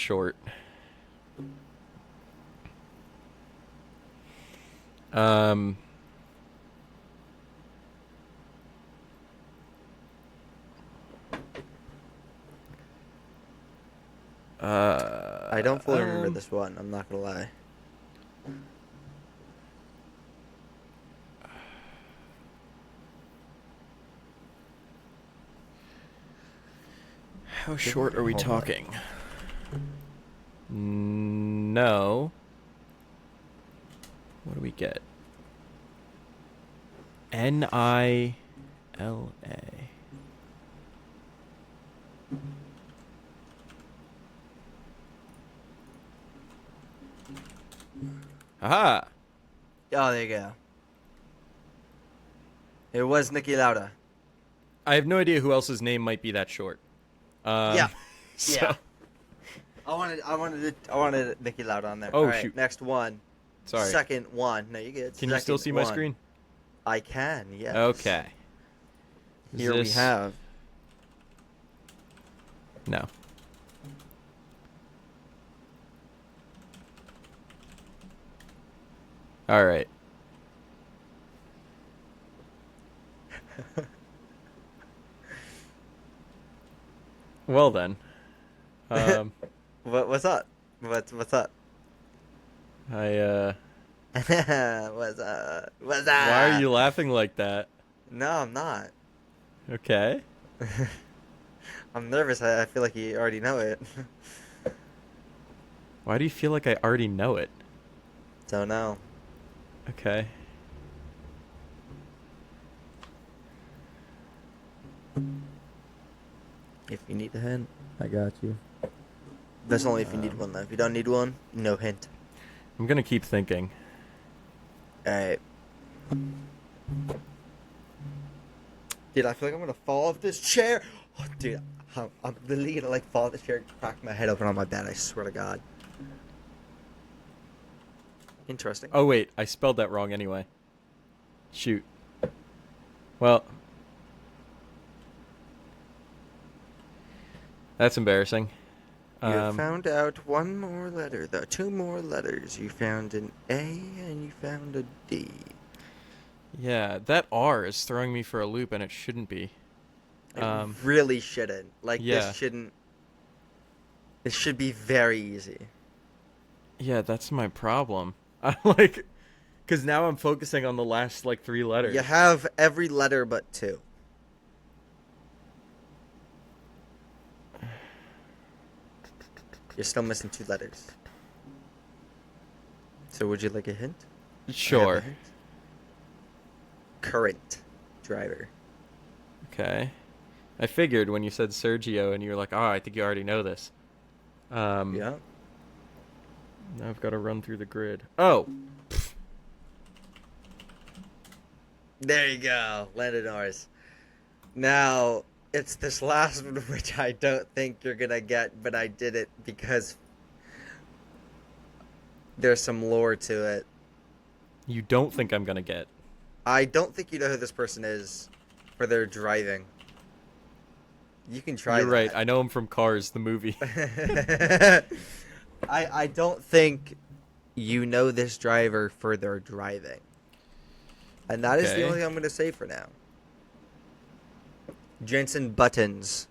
I don't fully remember this one. I'm not gonna lie. How short are we talking? No. What do we get? NILA. Aha! Oh, there you go. It was Niki Lauda. I have no idea who else's name might be that short. Yeah. So. Yeah. I wanted Niki Lauda on there. Oh, All right, shoot. Next one. Sorry. Second one. No, you good. Can you still see my screen? I can. Yes. Okay. Here we have. No. All right. Well then. What's up? What's up? I What's up? What's up? Why are you laughing like that? No, I'm not. Okay. I'm nervous. I feel like you already know it. Why do you feel like I already know it? Don't know. Okay. If you need a hint, I got you. That's only if you need one, though. If you don't need one, no hint. I'm gonna keep thinking. Alright. Dude, I feel like I'm gonna fall off this chair. Oh, dude, I'm literally gonna fall off this chair and crack my head open on my bed. I swear to God. Interesting. Oh wait, I spelled that wrong anyway. Shoot. Well. That's embarrassing. You found out one more letter, though. Two more letters. You found an A and you found a D. Yeah, that R is throwing me for a loop, and it shouldn't be. It really shouldn't. Like, yeah. This shouldn't. This should be very easy. Yeah, that's my problem. Like, because now I'm focusing on the last, like, 3 letters. You have every letter but 2. You're still missing 2 letters. So would you like a hint? Sure. A hint. Current driver. Okay. I figured when you said Sergio and you were like, oh, I think you already know this. Yeah. Now I've got to run through the grid. Oh! There you go. Landon Norris. Now, it's this last one which I don't think you're going to get, but I did it because there's some lore to it. You don't think I'm going to get? I don't think you know who this person is for their driving. You can try You're that. right. I know him from Cars, the movie. I don't think you know this driver for their driving. And that is the only thing I'm going to say for now. Jensen Buttons.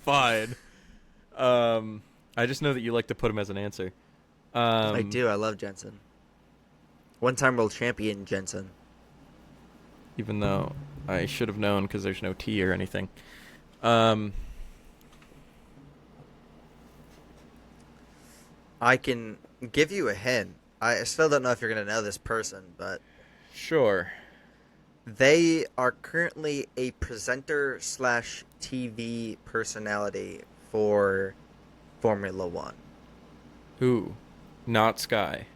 Fine. I just know that you like to put him as an answer. I do. I love Jensen. One-time world champion Jensen. Even though I should have known because there's no T or anything. I can give you a hint. I still don't know if you're going to know this person, but... Sure. They are currently a presenter/TV personality for Formula One. Who? Not Sky.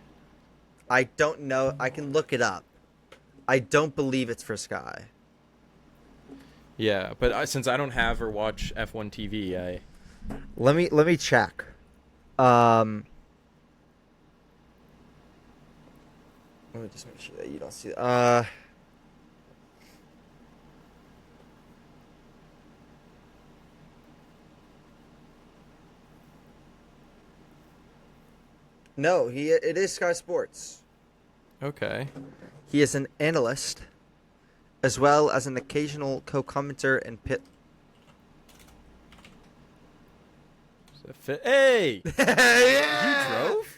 I don't know. I can look it up. I don't believe it's for Sky. Yeah, but since I don't have or watch F1 TV, Let me check. Let me just make sure that you don't see that. No, it is Sky Sports. Okay. He is an analyst, as well as an occasional co-commentator and pit. Hey! Yeah! You drove?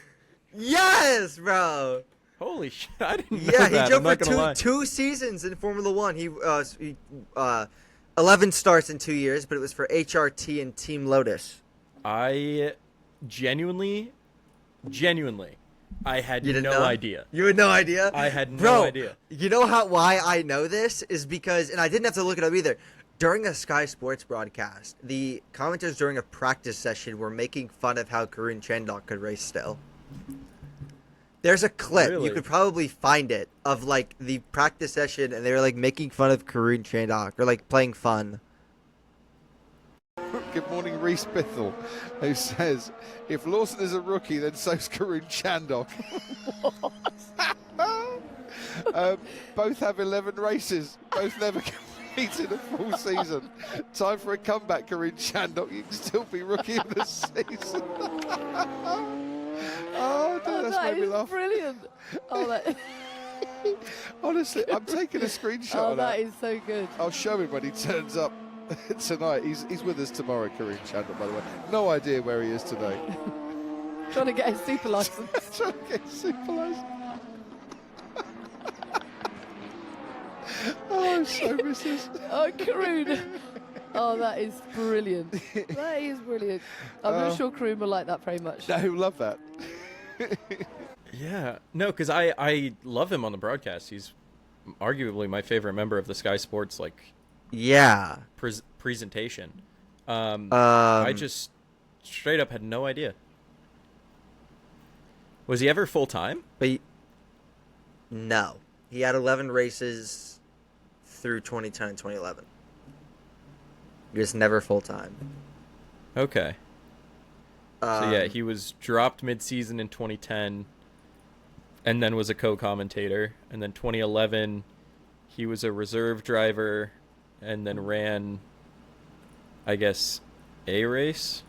Yes, bro. Holy shit! I didn't know Yeah, that. he drove I'm not gonna for lie. two seasons in Formula One. He 11 starts in 2 years, but it was for HRT and Team Lotus. I genuinely, I had You didn't no know? idea. You had no idea? I had no Bro, idea. You know why I know this is because, and I didn't have to look it up either. During a Sky Sports broadcast, the commenters during a practice session were making fun of how Karun Chandok could race still. There's a clip, Really? you could probably find it, of like the practice session, and they were like making fun of Karun Chandok, or like playing fun. Good morning, Reese Bithell, who says, if Lawson is a rookie, then so's Karun Chandok. Both have 11 races. Both never competed a full season. Time for a comeback, Karun Chandok. You can still be rookie of the season. Oh, dude, that's made me laugh. Brilliant. Oh, that. Honestly, I'm taking a screenshot Oh, of that is so good. I'll show him when he turns up tonight. He's with us tomorrow, Karun Chandok, by the way. No idea where he is today. Trying to get his super license. Trying to get super license. Oh, I'm so miss this. Oh, Karun. Oh, that is brilliant. That is brilliant. I'm not sure Karun will like that very much. No, love that. Yeah, no, because I love him on the broadcast. He's arguably my favorite member of the Sky Sports Yeah. presentation. I just straight up had no idea. Was he ever full time? But no. He had 11 races through 2010 and 2011. He was never full-time. Okay. So yeah, he was dropped mid-season in 2010, and then was a co-commentator. And then 2011, he was a reserve driver, and then ran, I guess, a race.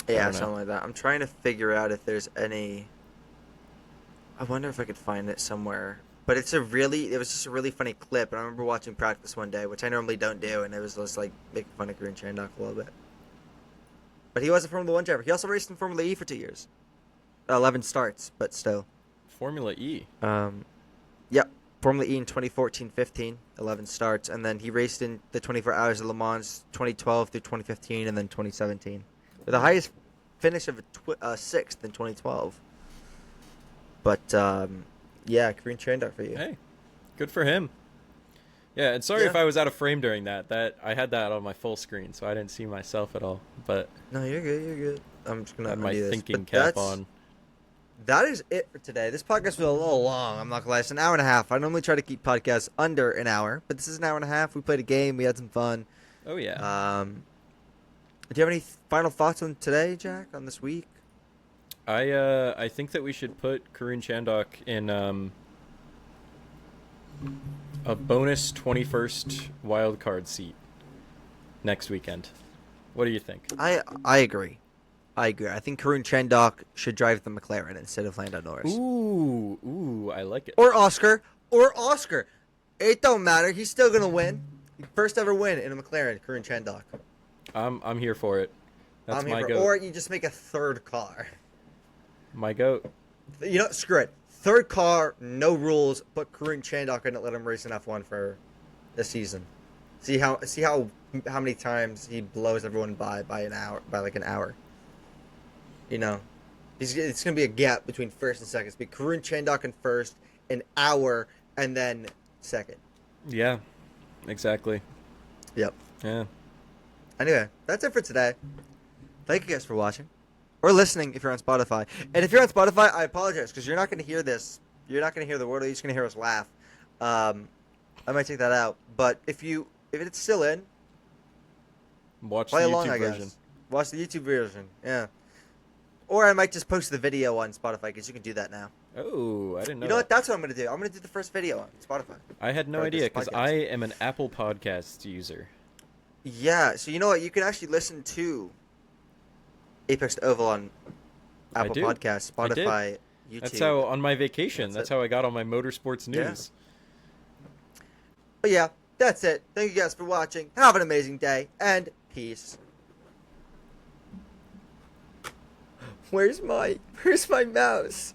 Yeah, something like that. I'm trying to figure out if there's any. I wonder if I could find it somewhere. But it was just a really funny clip. And I remember watching practice one day, which I normally don't do, and it was just like making fun of Karun Chandok a little bit. But he was a Formula One driver. He also raced in Formula E for 2 years. 11 starts, but still. Formula E. Yep. Formula E in 2014-15, 11 starts. And then he raced in the 24 Hours of Le Mans 2012 through 2015, and then 2017. With the highest finish of a sixth in 2012. But, yeah, Karun Chandok for you. Hey, good for him. Yeah, and sorry if I was out of frame during that. I had that on my full screen, so I didn't see myself at all. But No, you're good. You're good. I'm just gonna had my undo this. thinking But cap on. That is it for today. This podcast was a little long. I'm not gonna lie. It's an hour and a half. I normally try to keep podcasts under an hour, but this is an hour and a half. We played a game. We had some fun. Oh yeah. Do you have any final thoughts on today, Jack? On this week? I think that we should put Karun Chandok in a bonus 21st wildcard seat next weekend. What do you think? I agree. I think Karun Chandok should drive the McLaren instead of Lando Norris. Ooh, I like it. Or Oscar. It don't matter. He's still gonna win. First ever win in a McLaren, Karun Chandok. I'm here for it. That's my go. Or you just make a third car. My goat. You know, screw it. Third car, no rules, but Karun Chandhok couldn't let him race in F1 for the season. See how many times he blows everyone by an hour. You know, it's gonna be a gap between first and second. It's gonna be Karun Chandhok in first, an hour, and then second. Yeah, exactly. Yep. Yeah. Anyway, that's it for today. Thank you guys for watching. Or listening if you're on Spotify. And if you're on Spotify, I apologize because you're not going to hear this. You're not going to hear the word. You're just going to hear us laugh. I might take that out. But if it's still in, Watch play the along, YouTube I guess. version. Watch the YouTube version. Yeah. Or I might just post the video on Spotify because you can do that now. Oh, I didn't know. You know what? That's what I'm going to do. I'm going to do the first video on Spotify. I had no Or idea this because podcast. I am an Apple Podcasts user. Yeah. So you know what? You can actually listen to ApexToOval on Apple do. Podcasts, I did. Spotify, YouTube. That's how on my vacation. That's That's it. how I got all my motorsports Yeah. news. But yeah, that's it. Thank you guys for watching. Have an amazing day, and peace. Where's my mouse?